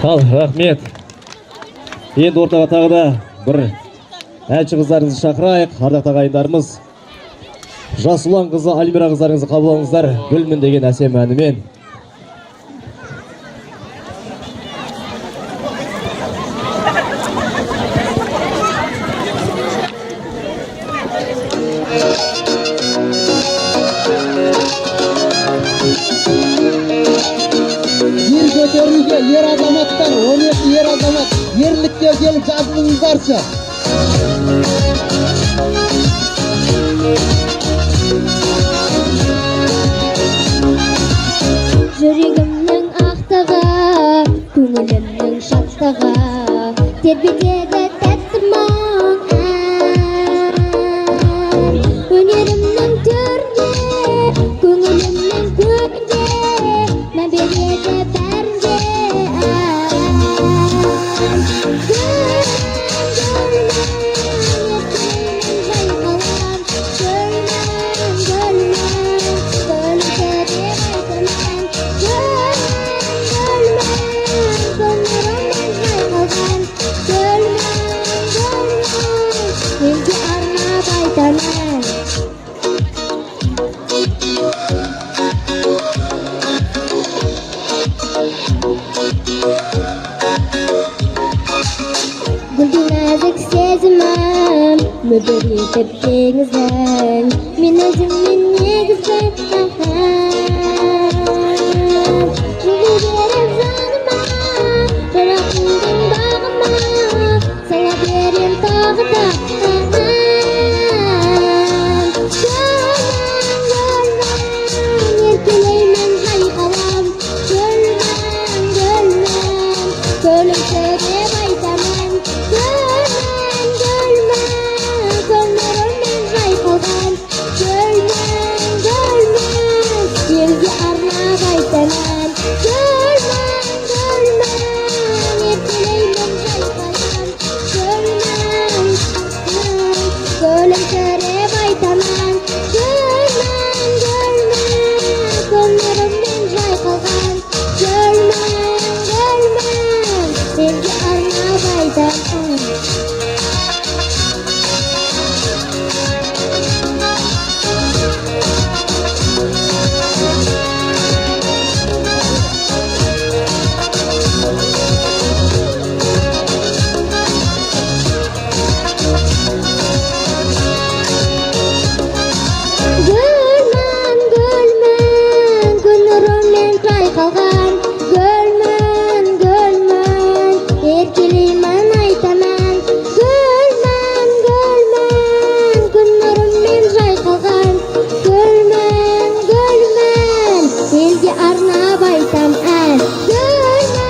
Ал, рахмет. Енді ортаға тағы да бір әнші қыздарыңызды шақырайық. Ардақты ағайындарымыз. Жасұлан қызы Альмира қыздарыңызды қабыл алыңыздар. Гүлмін деген әсем әнімен. Ер азаматтар, 12 ер азамат, ерлікке келіп жазылыңыздаршы. Жүрегімнің ақтығы, көңілімнің шаттығы, тербетеді тәтті мұң ән. Өнерімнің төрінде, көңілімнің көгінде, мән береді бәрінде ән. Gülleri tepkingizden men özümden negizden Jülerim zanıma Bırakındım bağıma Sana verim tağı da Erkeleymen haykalam Gölmen Gölümsere baytaman Gölmen Gönlümden haykalam Gölmen Yergi arna baytaman Gölmen Erkeleymen haykalam Gölümsere baytaman Gönlümden haykalam Gölmen Sevgi arna baytaman Gölmen Gönlümden haykalam Gölmen Erkeleymen aytaman Gölmen Gönlümden haykalam Gölmen Sevgi arna baytaman Gölmen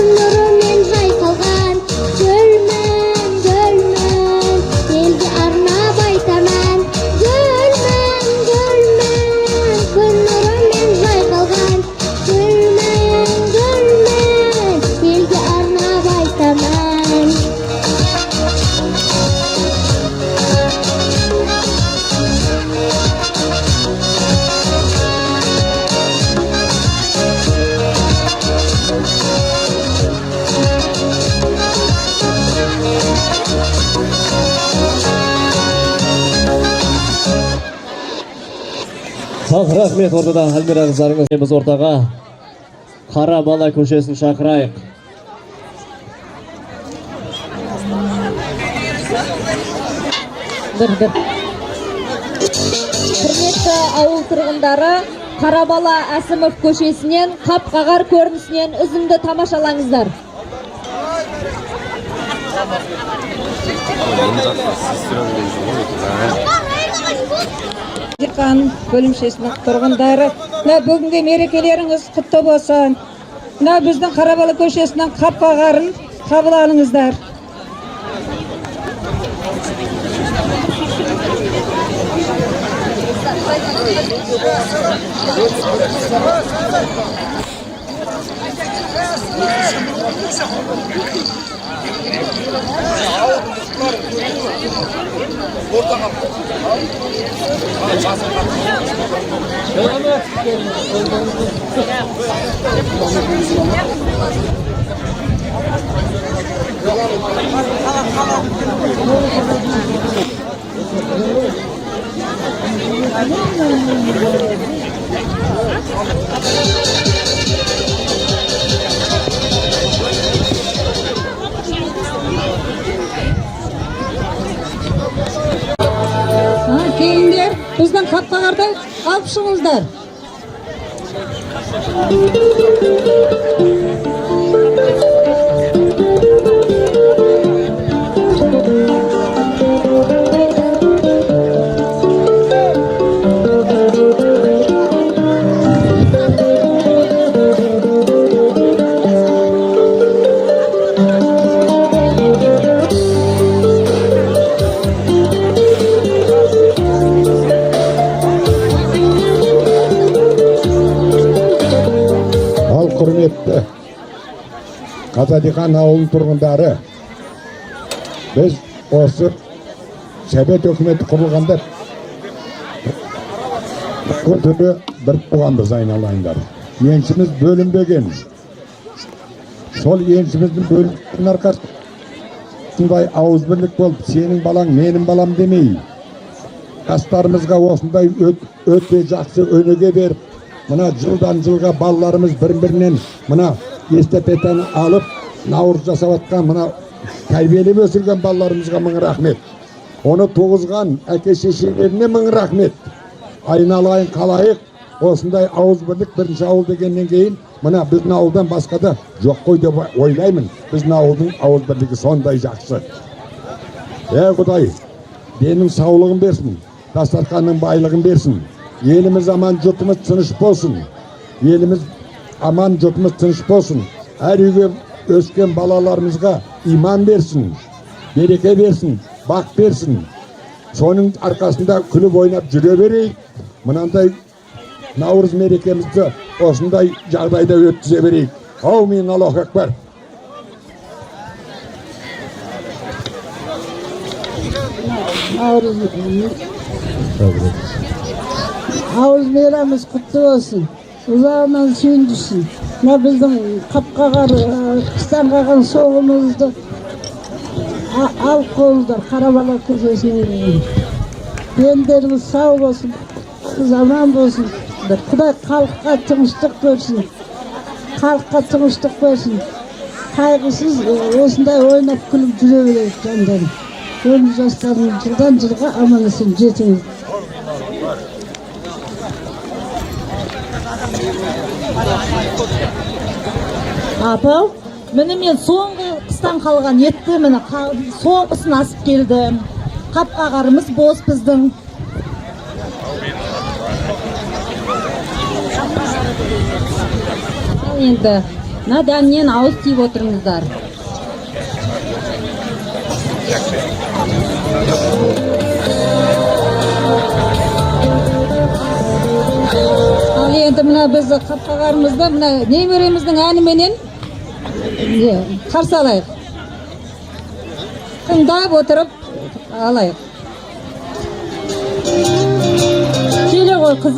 Gönlümden haykalam Gölmen Sevgi arna baytaman Gölmen Gönlümden haykalam Gölmen Sevgi arna baytaman Sağ рахмет ортада Альмира қыздарыңыз. Біз ортаға Қара бала көшесін шақырайық. Құрметті ауыл тұрғындары, Қарабала Әсімов көшесінен Қапқағар көрінісінен үзінді тамашалаңыздар. Диқан бөлімшесінің тұрғындары, бүгінгі мерекелеріңіз құтты болсын. Біздің Қарабала көшесінің Қапқағарын қабыл алыңыздар. Кейіндер біздің Қапқағарды алып шығыңыздар. Құрметті Қазадиқан ауылының тұрғындары, біз осы Совет өкіметі құрылғанда бұл түрі бір туғанбыз айналайындар. Еншіміз бөлінбеген. Сол еншіміздің бөлінген арқасында ауыз бірлік болып, сенің балаң, менің балам демей, жастарымызға осындай өте жақсы өнеге беріп, мына жылдан жылға балаларымыз бір-бірінен мына эстафетаны алып, наурыз жасап атқан мына тәрбиелеп өсірген балаларымызға мың рахмет. Оны туғызған әке шешелеріне мың рахмет. Айналайын қалайық, осындай ауыз бірлік бірінші ауыл дегеннен кейін, мына біздің ауылдан басқада жоқ қой деп ойлаймын. Біздің ауылдың ауыз бірлігі сондай жақсы. Құдай, денің саулығын берсін, дастарханның байлығын берсін. Еліміз аман, жұртымыз тыныш болсын. Еліміз аман, жұртымыз тыныш болсын. Әр үйге өскен балаларымызға иман берсін, береке берсін, бақ берсін. Соның арқасында күліп ойнап жүре берейік. Мынандай Наурыз мерекемізді осындай жағдайда өткізе берейік. Аумин, Аллаху акбар. Наурыз мейрамымыз құтты болсын. Ұзағынан сүйіндірсін. Мына біздің қап-қағар қыстан қалған соғымызды алып қойыңыздар Қарабала көшесінен. Дендеріңіз сау болсын, аман болсын. Құдай халыққа тыныштық берсін. Халыққа тыныштық берсін. Қайғысыз осындай ойнап күліп жүре берейік жандарым. Өмір жастарының жылдан жылға аман есен жетіңіз. Апа, міне мен соңғы қыстан қалған етті, міне соңғысын асып келдім. Қап-қағарымыз бос біздің. Енді дәннен ауыз тиіп отырыңыздар. Ал енді мына біз қап-қағарымызды мына немереміздің әніменен қарсы алайық. Тыңдап отырып алайық. Келе ғой қызым.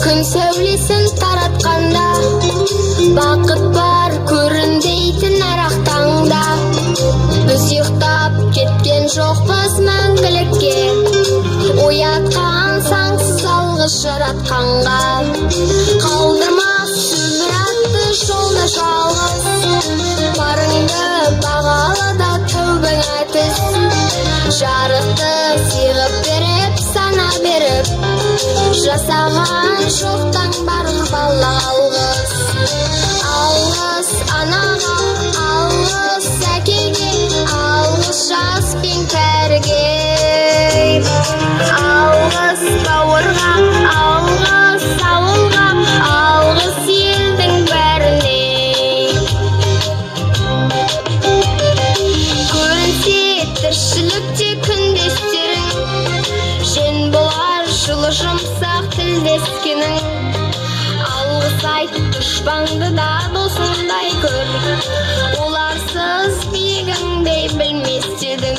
Күн сәулесін таратқанда, бақыт бар көрінбейтін әрақ таңда. Біз ұйықтап кеткен жоқпыз мәңгілікке, оятқан сансыз алғыс жаратқанға. Қалдырмас өмір атты жолда жалғыз, барыңды бағалыда тәубаң әтіс. Жарықты сыйғып беріп, сана беріп, жасаған жоқтан барлық бала алғыс. Алғыс анаға, алғыс әкеге, алғыс жас пен кәріге. Алғыс бауырға, алғыс ауылға, алғыс елдің бәріне. Көрінсе тіршілікте күндестерің, жен болар жылы жұмсақ тілдескенің. Алғыс айт дұшпанды да досыңдай көр, оларсыз биігіңдей білмес едің.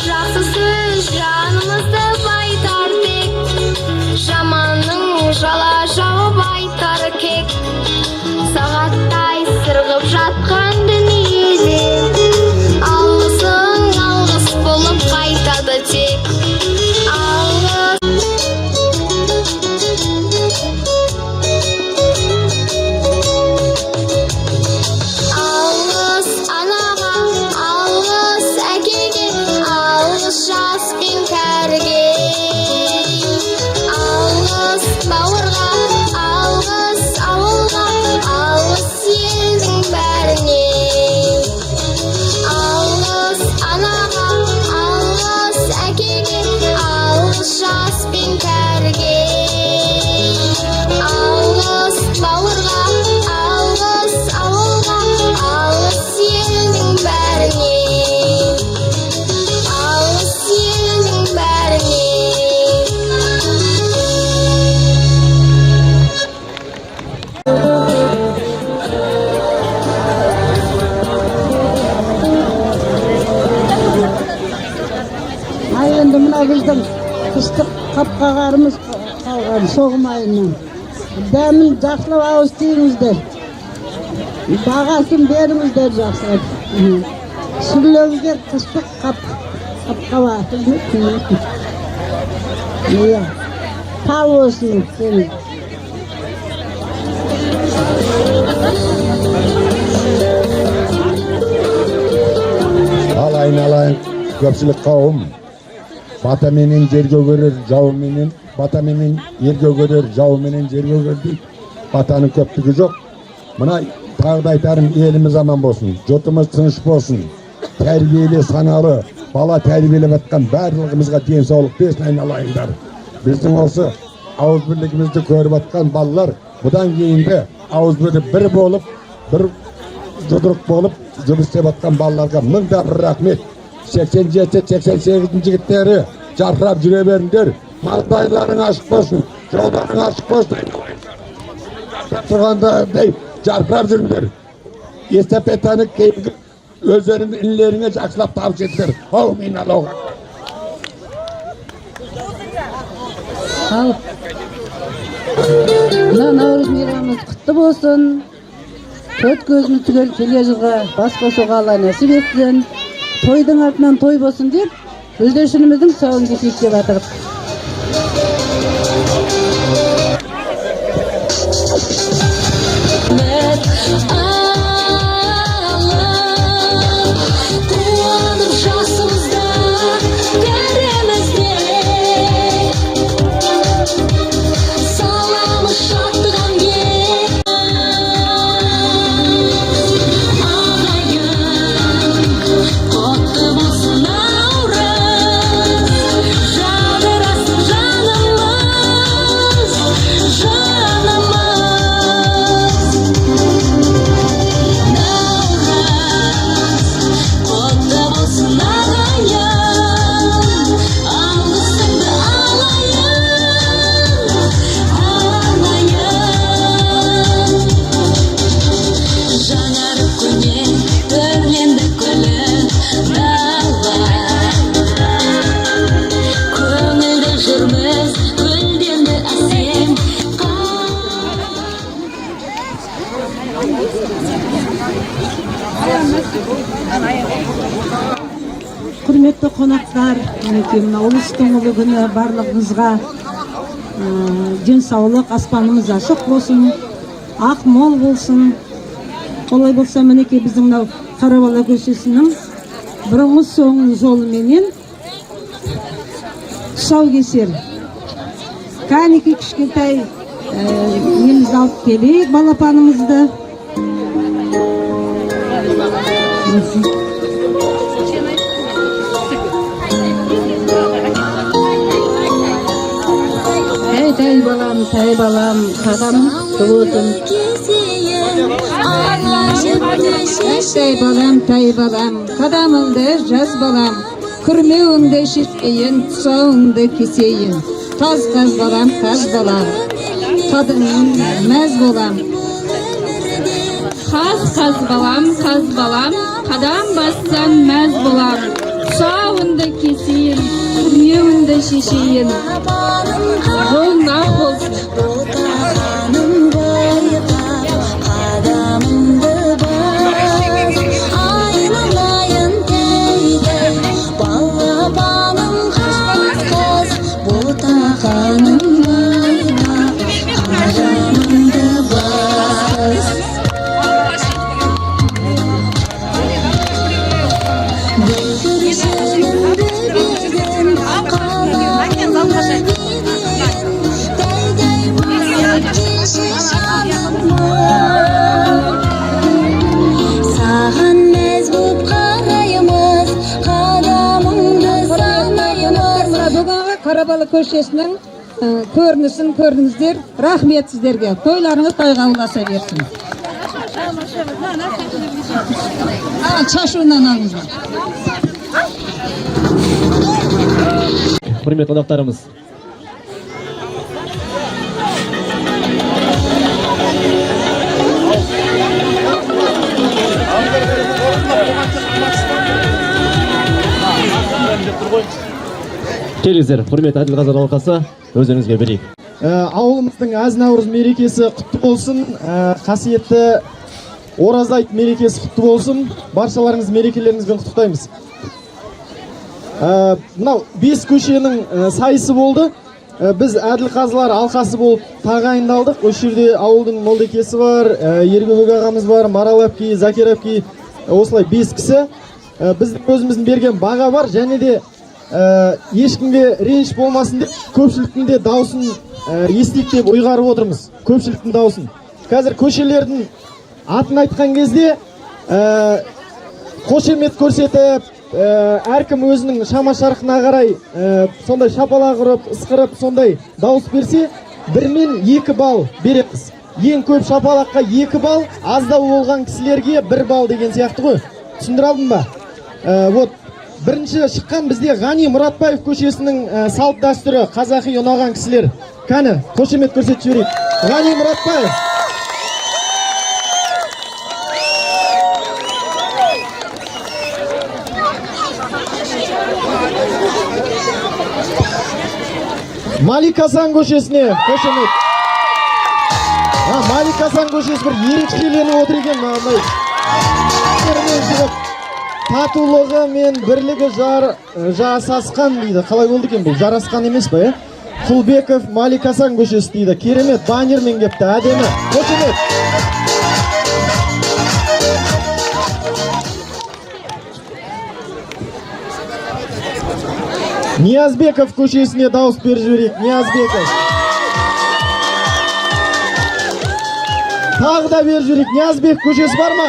Жақсы сөз жанымызды байтар тек, жаманның жала жауып айтар кек. Сағаттай сырғып жатқан дүниеде, алғысың алғыс болып қайтады тек. Алғыс анаға, алғыс әкеге, алғыс жас пен кәріге. Алғыс бауырға, алғыс ауылға, алғыс елдің бәріне. Алғыс анаға, алғыс әкеге, алғыс жас пен кәріге. Алғыс бауырға, алғыс ауылға, алғыс елдің бәріне. Алғыс елдің бәріне. Енді мына біздің қыстық қап-қағарымыз қалған соғым айынан. дәмін жақсылап ауыз тиіңіздер. Бағасын беріңіздер жақсылап. Сүрлеңіздер қыстық қап-қаба. Тал болсын. Ал айналайын көпшілік қауым. Бата менен жерге көрер, жау менен, бата менен ерге көрер, жау менен жерге көрер дейді. Батаның көптігі жоқ. Мына тағы да айтарым, еліміз аман болсын, жұртымыз тыныш болсын. Тәрбиелі, саналы, бала тәрбиелеп атқан барлығымызға денсаулық берсін айналайындар. Біздің осы ауызбірлігімізді көріп атқан балалар бұдан кейінгі ауызбірлік бір болып, бір жұдырық болып жұмыс істеп атқан балаларға мыңда бір рахмет. 87-88 жігіттері жарқырап жүре беріңдер. Маңдайларың ашық болсын, жолдарың ашық болсын. Тұрғанда жарқырап жүріңдер. Эстафетаны кейінгі өздеріңді інілеріңе жақсылап табыс еттер. Аумин Аллаһу. Мына Наурыз мейрамымыз құтты болсын. Төрт көзіміз түгел келе жылға бас қосуға Алла нәсіп етсін. Тойдың артынан той болсын деп, бүлдіршініміздің тұсауын кесейік деп жатырық. Құрметті қонақтар, мына ұлыстың ұлы күні барлығымызға денсаулық, аспанымыз ашық болсын, ақ мол болсын. Олай болса, мінекей біздің мынау Қарабала көшесінің бұрынғы соңғы жолыменен тұсаукесер. Кәнекей кішкентай немізді алып келейік, балапанымызды. Тәй балам, қадамың болсын. Тәй балам, қадамыңды жаз балам, күрмеуіңді шешейін, тұсауыңды кесейін. Қаз балам, қадының мәз болам. Қаз балам, қадам бассам мәз болам. Тұсауыңды кесейін, күрмеуіңді шешейін. Жолың ақ болсын. Қарабала көшесінің көрінісін көрдіңіздер. Рахмет сіздерге. Тойларыңыз тойға ұласа берсін. Шашуынан алыңыздар. Құрметті қонақтарымыз. Келіңіздер, құрметті Әділқазақ алқасы, өзіңізге берейік. Ауылымыздың әз наурыз мерекесі құтты болсын. Қасиетті ораза айт мерекесі құтты болсын. Баршаларыңыз мерекелеріңізбен құттықтаймыз. Мынау 5 көшенің сайысы болды. Біз әділ қазылар алқасы болып тағайындалдық. Осы жерде ауылдың молдекесі бар, Ергөбек ағамыз бар, Марал әпке, Закир әпке, осылай 5 кісі. Біздің өзіміздің берген баға бар, және де ешкімге реніш болмасын деп көпшіліктің де даусын естейік деп ұйғарып отырмыз. Көпшіліктің даусын. Қазір көшелердің атын айтқан кезде қошемет көрсетіп, әркім өзінің шама шарқына қарай сондай шапалақ ұрып, ысқырып, сондай дауыс берсе, 1 мен 2 балл береміз. Ең көп шапалаққа 2 балл, аздау болған кісілерге 1 балл деген сияқты ғой. Түсіндіре алдым ба? Вот бірінші шыққан бізде Ғани Мұратбаев көшесінің салт дәстүрі, қазақи ұнаған кісілер. Кәні, қошемет көрсетіп жіберейік. Ғани Мұратбаев. Малик Асан көшесіне қошемет. Малик Асан көшесі бір ерекшеленіп отыр екен. Татулығы мен бірлігі жасасқан дейді. Қалай болды екен бұл? Жарасқан емес па, Құлбеков Малик Асан көшесі дейді. Керемет баннермен кепті, әдемі. Қошемет. Ниязбеков көшесіне дауыс беріп жіберейік. Ниязбеков. Тағы да беріп жіберейік. Ниязбеков көшесі бар ма?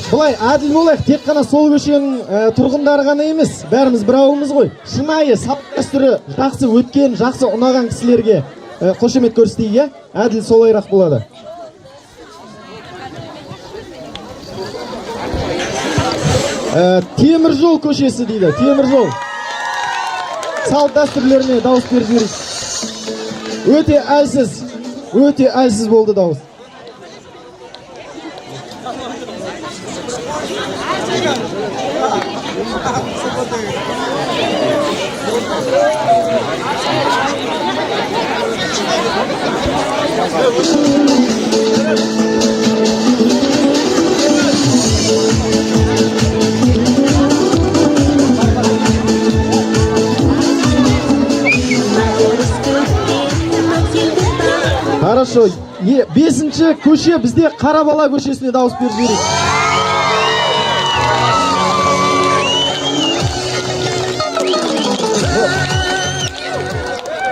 Бұлай әділ болайық. Тек қана сол көшенің тұрғындары ғана емес, бәріміз бір ауылымыз ғой. Шынайы салт дәстүрі жақсы өткен, жақсы ұнаған кісілерге қошемет көрсетейік, әділ солайрақ болады. Темір жол көшесі дейді. Темір жол. Салт дәстүрлеріне дауыс беріп жіберейік. Өте әлсіз болды дауыс. Хорошо. 5-ші көше бізде Қарабала көшесіне дауыс беріп жіберейік.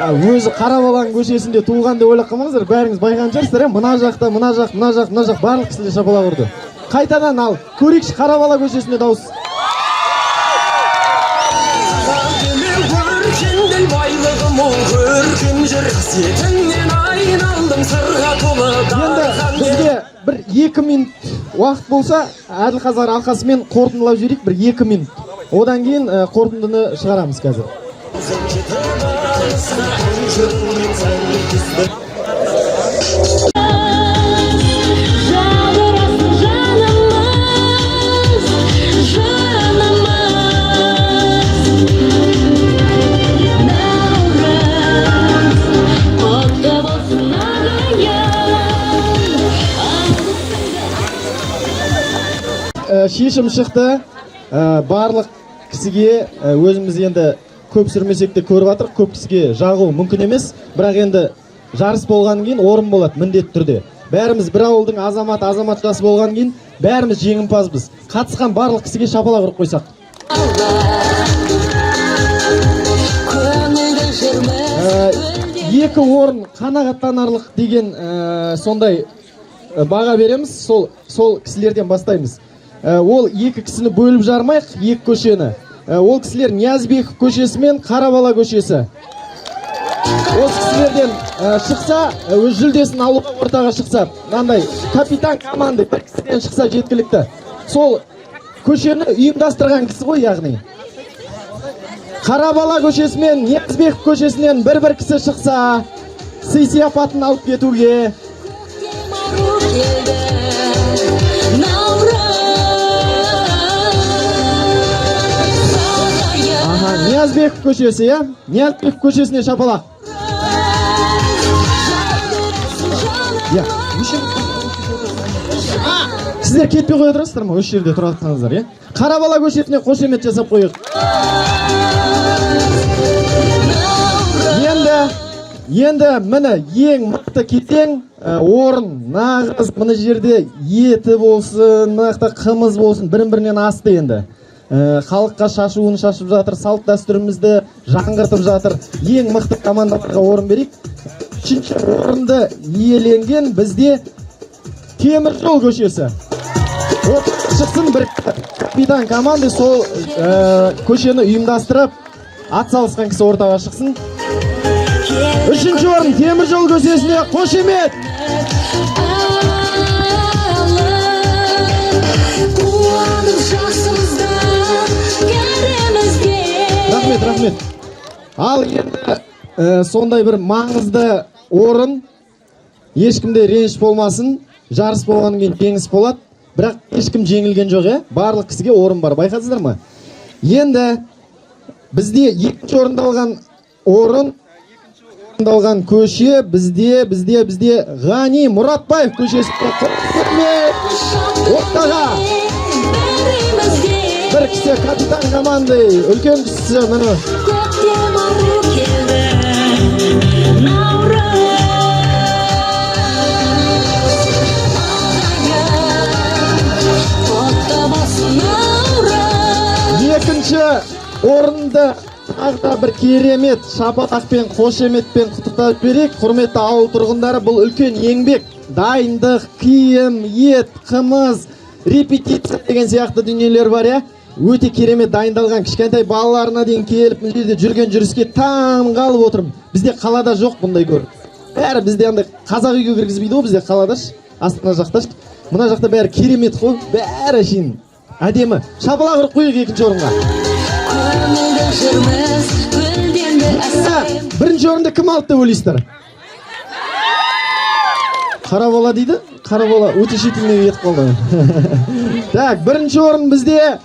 Өзі Қарабаланың көшесінде туылған деп ойлап қалмаңыздар, бәріңіз байқан шығарсыздар. Мына жақта, мына жақ барлық кісілер шапалақ ұрды. Қайтадан ал, көрейікші Қарабала көшесіне дауыс. Енді бізде бір 2 минут уақыт болса, әділ қазылар алқасымен қорытындылап жіберейік, бір 2 минут. Одан кейін қорытындыны шығарамыз қазір. Шешім шықты. Барлық кісіге өзіміз енді көп сүрмесек те көріп жатыр, көп кісіге жағу мүмкін емес, бірақ енді жарыс болған кейін орын болады міндетті түрде. Бәріміз бір ауылдың азаматшасы болған кейін бәріміз жеңімпазбыз. Қатысқан барлық кісіге шапалақ ұрып қойсақ. 2 орын қанағаттанарлық деген сондай баға береміз. Сол кісілерден бастаймыз. Ол 2 кісіні бөліп жармайық, 2 көшені. Ол кісілер Ниязбеков көшесі мен Қарабала көшесі. Осы кісілерден шықса, өз жүлдесін алуға ортаға шықса, мынандай капитан команды бір кісіден шықса жеткілікті. Сол көшені ұйымдастырған кісі ғой, яғни. Қарабала көшесі мен Ниязбеков көшесінен бір кісі шықса, сый сияпатын алып кетуге. Ниязбеков Ниязбеков көшесі, иә? Ниязбеков көшесіне шапалақ. Сіздер кетпей қоя тұрасыздар ма? Осы жерде тұра жатқаныңыздар, иә? Қарабала көшесіне қошемет жасап қойық. Енді міне ең мықты кетең орын нағыз мына жерде еті болсын, мынақта қымыз болсын, бірін-бірінен асты енді. Халыққа шашуын шашып жатыр, салт дәстүрімізді жаңғыртып жатыр. Ең мықты командаларға орын берейік. 3-ші орынды иеленген бізде Теміржол көшесі. Шықсын бір капитан команды сол көшені ұйымдастырып, атсалысқан кісі ортаға шықсын. 3-ші орын Теміржол көшесіне қошемет. Рахмет. Ал енді сондай бір маңызды орын, ешкімде реніш болмасын, жарыс болғаннан кейін жеңіс болады, бірақ ешкім жеңілген жоқ, барлық кісіге орын бар, байқадыңыздар ма? Енді бізде 2-ші орындалған орын, орындалған көше бізде Ғани Мұратбаев көшесі. Оқтаға бір кісі капитан команды, үлкен кісі мұны. Екінші орынды тағы бір керемет шапалақпен, қошеметпен құттықтап берейік. Құрметті ауыл тұрғындары, бұл үлкен еңбек, дайындық, киім, ет, қымыз, репетиция деген сияқты дүниелер бар, өте керемет дайындалған. Кішкентай балаларына дейін келіп, мына жерде жүрген жүріске таң қалып отырмын. Бізде қалада жоқ бұндай көріп. Бәрі бізде андай қазақ үйге кіргізбейді ғой, бізде қаладаш, астына жақташ. Мына жақта бәрі керемет қой, бәрі шейін әдемі. Шапалақ ұрып қойық 2-ші орынға. Бірінші орынды кім алды деп ойлайсыздар? Қарабала дейді? Қарабала өте шетінен кетіп қалды. Так, бірінші орын бізде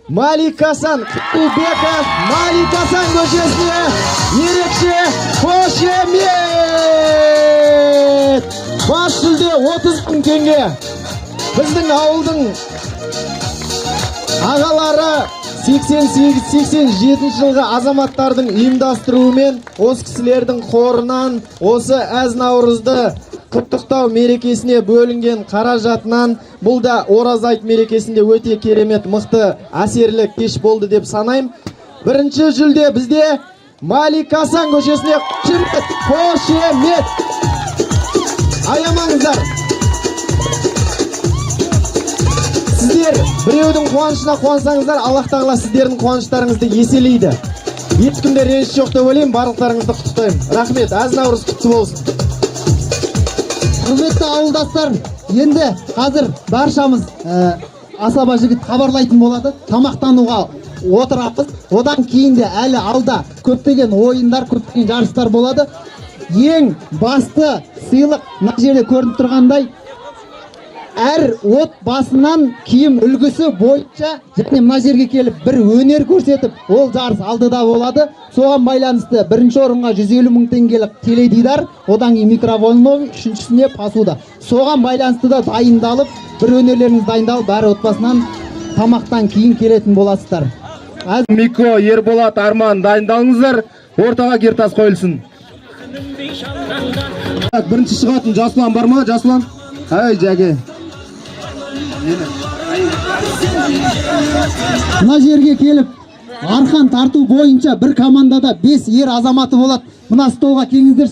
Маликасан Құлбеков, Маликасан көшесіне ерекше қошемет. Бас жүлде 30.000 теңге. Біздің ауылдың ағалары 88-87 жылғы азаматтардың ұйымдастыруымен, осы кісілердің қорынан, осы әз наурызды құттықтау мерекесіне бөлінген қаражатынан, бұл да ораз айт мерекесінде өте керемет, мықты, әсерлі кеш болды деп санайым. Бірінші жүлде бізде Маликасан көшесіне қошемет. Аямаңыздар. Сіздер біреудің қуанышына қуансаңыздар, Аллах тағала сіздердің қуаныштарыңызды еселейді. Ешкімде реніш жоқ деп ойлаймын, барлықтарыңызды құттықтаймын. Рахмет, әз наурыз құтты болсын. Құрметті ауылдастар, енді қазір баршамыз асаба жігіт хабарлайтын болады. Тамақтануға отырамыз. Одан кейін де әлі алда көптеген ойындар, көптеген жарыстар болады. Ең басты сыйлық мына жерде көрініп тұрғандай, әр от басынан киім үлгісі бойынша және мына жерге келіп бір өнер көрсетіп, ол жарыс алдыда болады. Соған байланысты бірінші орынға 150.000 теңгелік теледидар, одан кейін микроволновый, үшіншісіне посуда. Соған байланысты да дайындалып, бір өнерлеріңіз дайындалып, бәрі отбасынан тамақтан кейін келетін боласыздар. Мико, Ерболат, Арман дайындалыңыздар, ортаға кертас қойылсын. Бірінші шығатын Жасұлан бар ма? Жасұлан? Ай, жәге. Мына жерге келіп, арқан тарту бойынша бір командада 5 ер азаматы болады. Мына столға келіңіздер,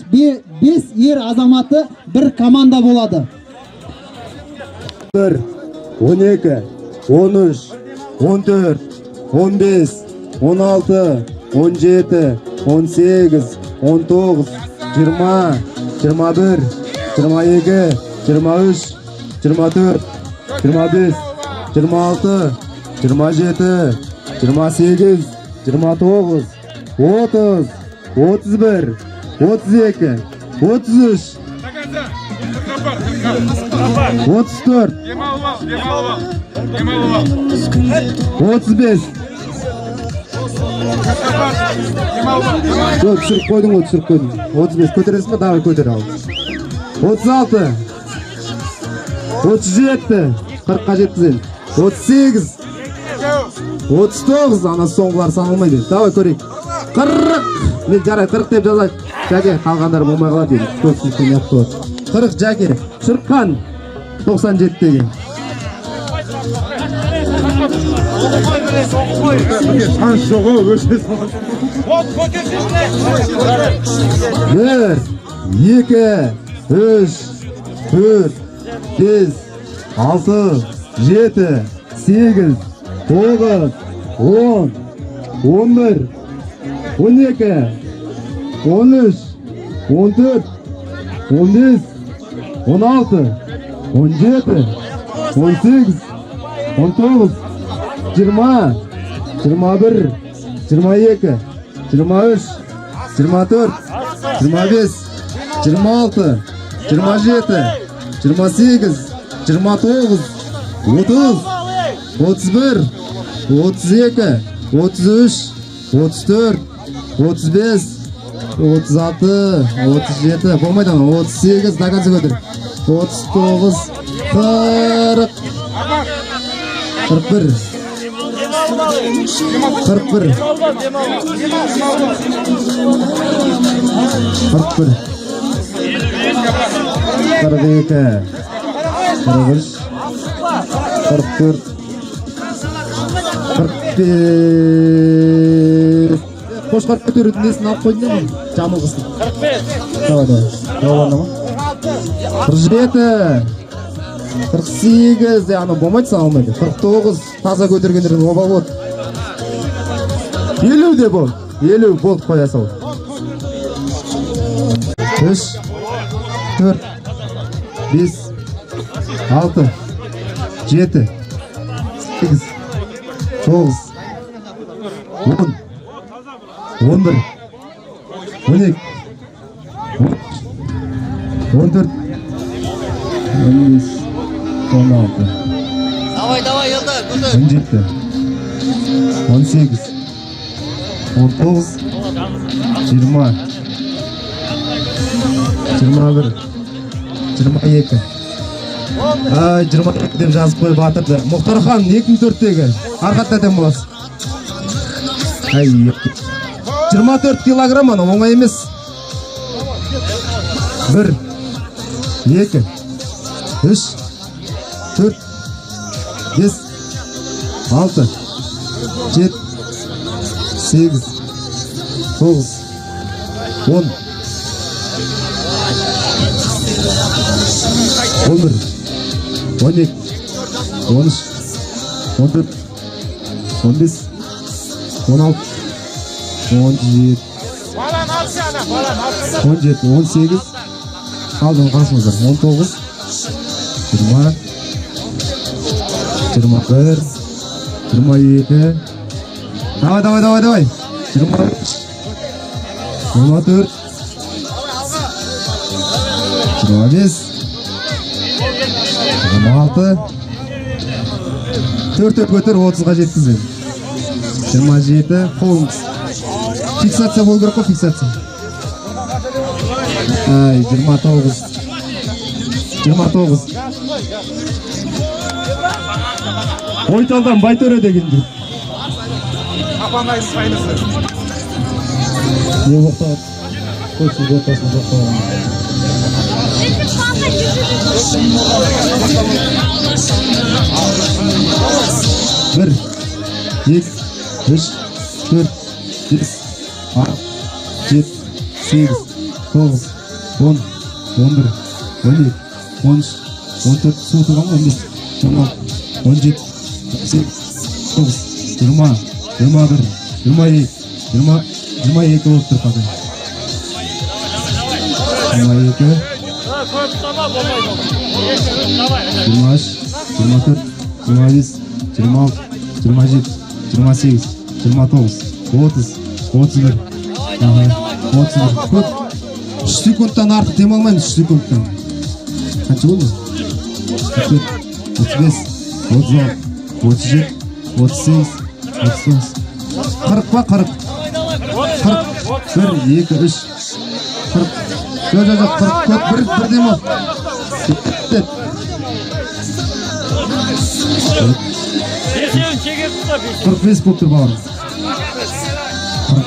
5 ер азаматы бір команда болады. 1, 12, 13, 14, 15, 16, 17, 18, 19, 20, 21, 22, 23, 24, 25, 26, 27, 28, 29, 30, 31, 32, 33, 34, 35, Yok, düşürüp koydun o, düşürüp koydun. 35 көтересің ба? Давай көтер ал. 36. 37. 40-қа жеткізелі. 38. 39. Ана соңғылар саналмайды. Давай көрейік. 40. Мен жарай 40 деп жазайық. Жәке, қалғандар болмай қалады дейді. Көпсіздіктен яқты болады. 40 Жәке. Шырыққан. 97-тегі. Қан соғы өші соғы. 1, 2, 3, 4, 5, 6, 7, 8, 9, 10, 11, 12, 13, 14, 15, 16, 17, 18, 19, 20, 21, 22, 23, 24, 25, 26, 27, 28, 29, 30, 31, 32, 33, 34, 35, 36, 37, болмайды ана, 38, до конца көтер. 39, 40, 41, 41, 41, 42, 43, 44, 45. Қошқар көтерудің несін алып қойдың не? Жамыл қыстың. 47, 48, аны болмайды салмайды. 49, таза көтергендердің оба болды. 50 де бол. 50 болды қоя сал. 3, 4, 5, 6, 7, 8, 9, 10, 11, 12, 14, 15, 16. Давай, Елдар, көтер. 17, 18, 19, 20, 21, 22. Ай, 22 деп жазып қойып батырды. Мұхтархан 2004-тегі. Арқаттатен боласың. Ай, 24 килограмм ана оңай емес. 1, 2, 3, 4, 5, 6, 7, 8, 9, 10, 11, 12, 13, 14, 15, 16, 17, 18, алдың қасыңыздар, 19, 20, 21, 22, давай, 23, 24, 25, 26, 4 көтер 30-ға жеткізді. 27, қолың фиксация болу керек қой, фиксация. Ай, 29, 29. Ойталдан байтөре дегенде. Апанай сайнысы. Не боқтап, көпсіз ортасын жоқтауын. 1, 2, 3, 4, 5, 6, 7, 8, 9, 10, 11, 12, 13, 14, су тұрған 15, 16, 17, 18, 19, 20, 21, 22, 22 болып тұр қазір. 22, 23, 24, 25, 26, 27, 28, 29, 30, 31, 31, көп. 3 секундтан артық демалмайын, 3 секундтан. Қанша болды? 35, 36, 37, 38, 38, 39, 40 па 40 41 2 3 40 жоқ 40 бір дем ол 45 болып тұр бауырым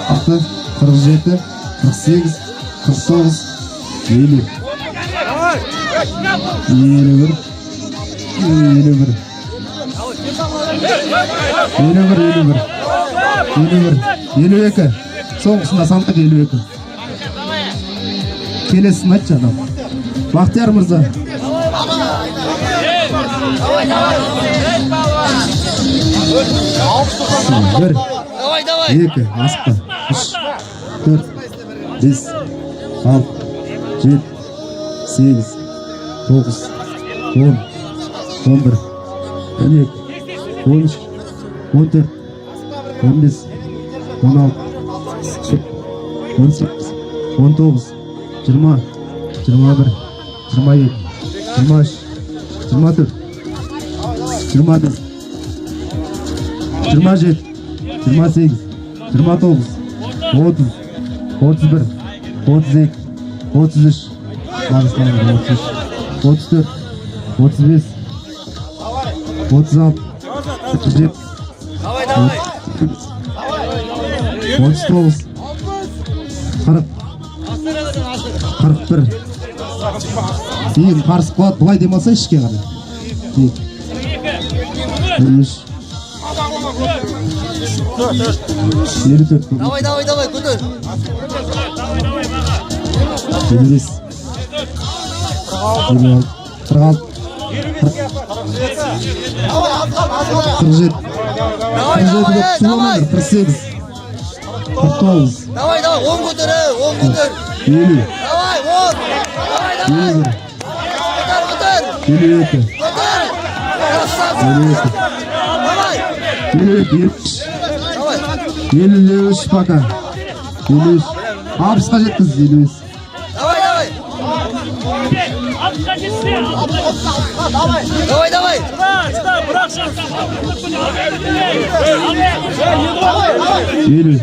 46 47 48 49 50 51 52 соңғысында сандық 52 келесісін айтшы адам Бақтияр мырза бір екі асықпа 3 4 5 6 7 8 9 10 11 12 13 14 15 16 18 19 20 21 22 23 24 25 27 28 29 30 31 32 33 34 35 36 37 39 40 41 кейін қарсы болады бұлай демалса ішке қарай 53 54 Давай, көтер. 55 46 48 Давай, 10 көтер, 10 көтер. 50 Давай, 10. Давай. Көтер. 52 Давай. 53 пока 53 60'қа жеткіз 53 Давай. Давай. 50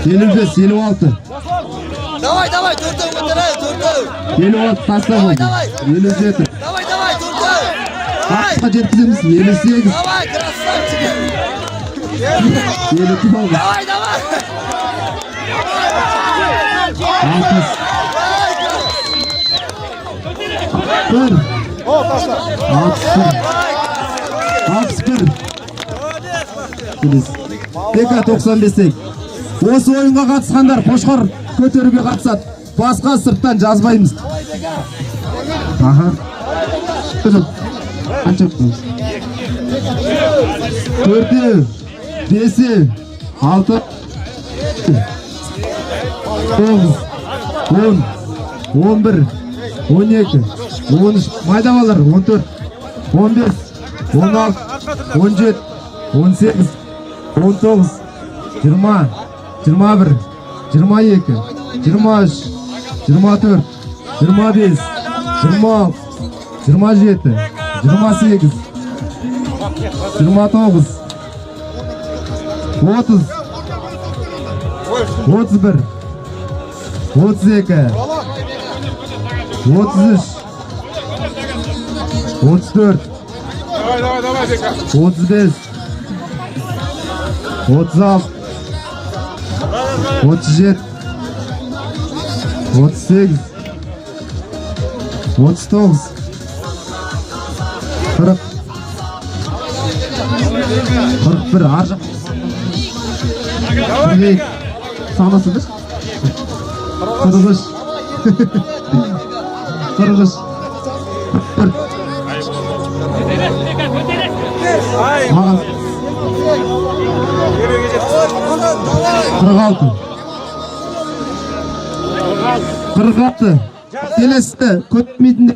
55 56 Давай, 4 көтер, 4. 56 таста болды 57 Давай, 4. 60'қа жеткіземіз 58 Давай, красавчик. 59 болды Давай. 95 осы ойынға қатысқандар қошқар көтеруге қатысады басқа сырттан жазбаймыз төртеу бесеу алты 9 10 11 12 13 майда балалар 14 15 16 17 18 19 20 21 22 23 24 25 26 27 28 29 30 31 32 33 34 35 36 37 38 39 40 41 ар жақ 42 санасыңыз 43 43 46 келесі көтмейтін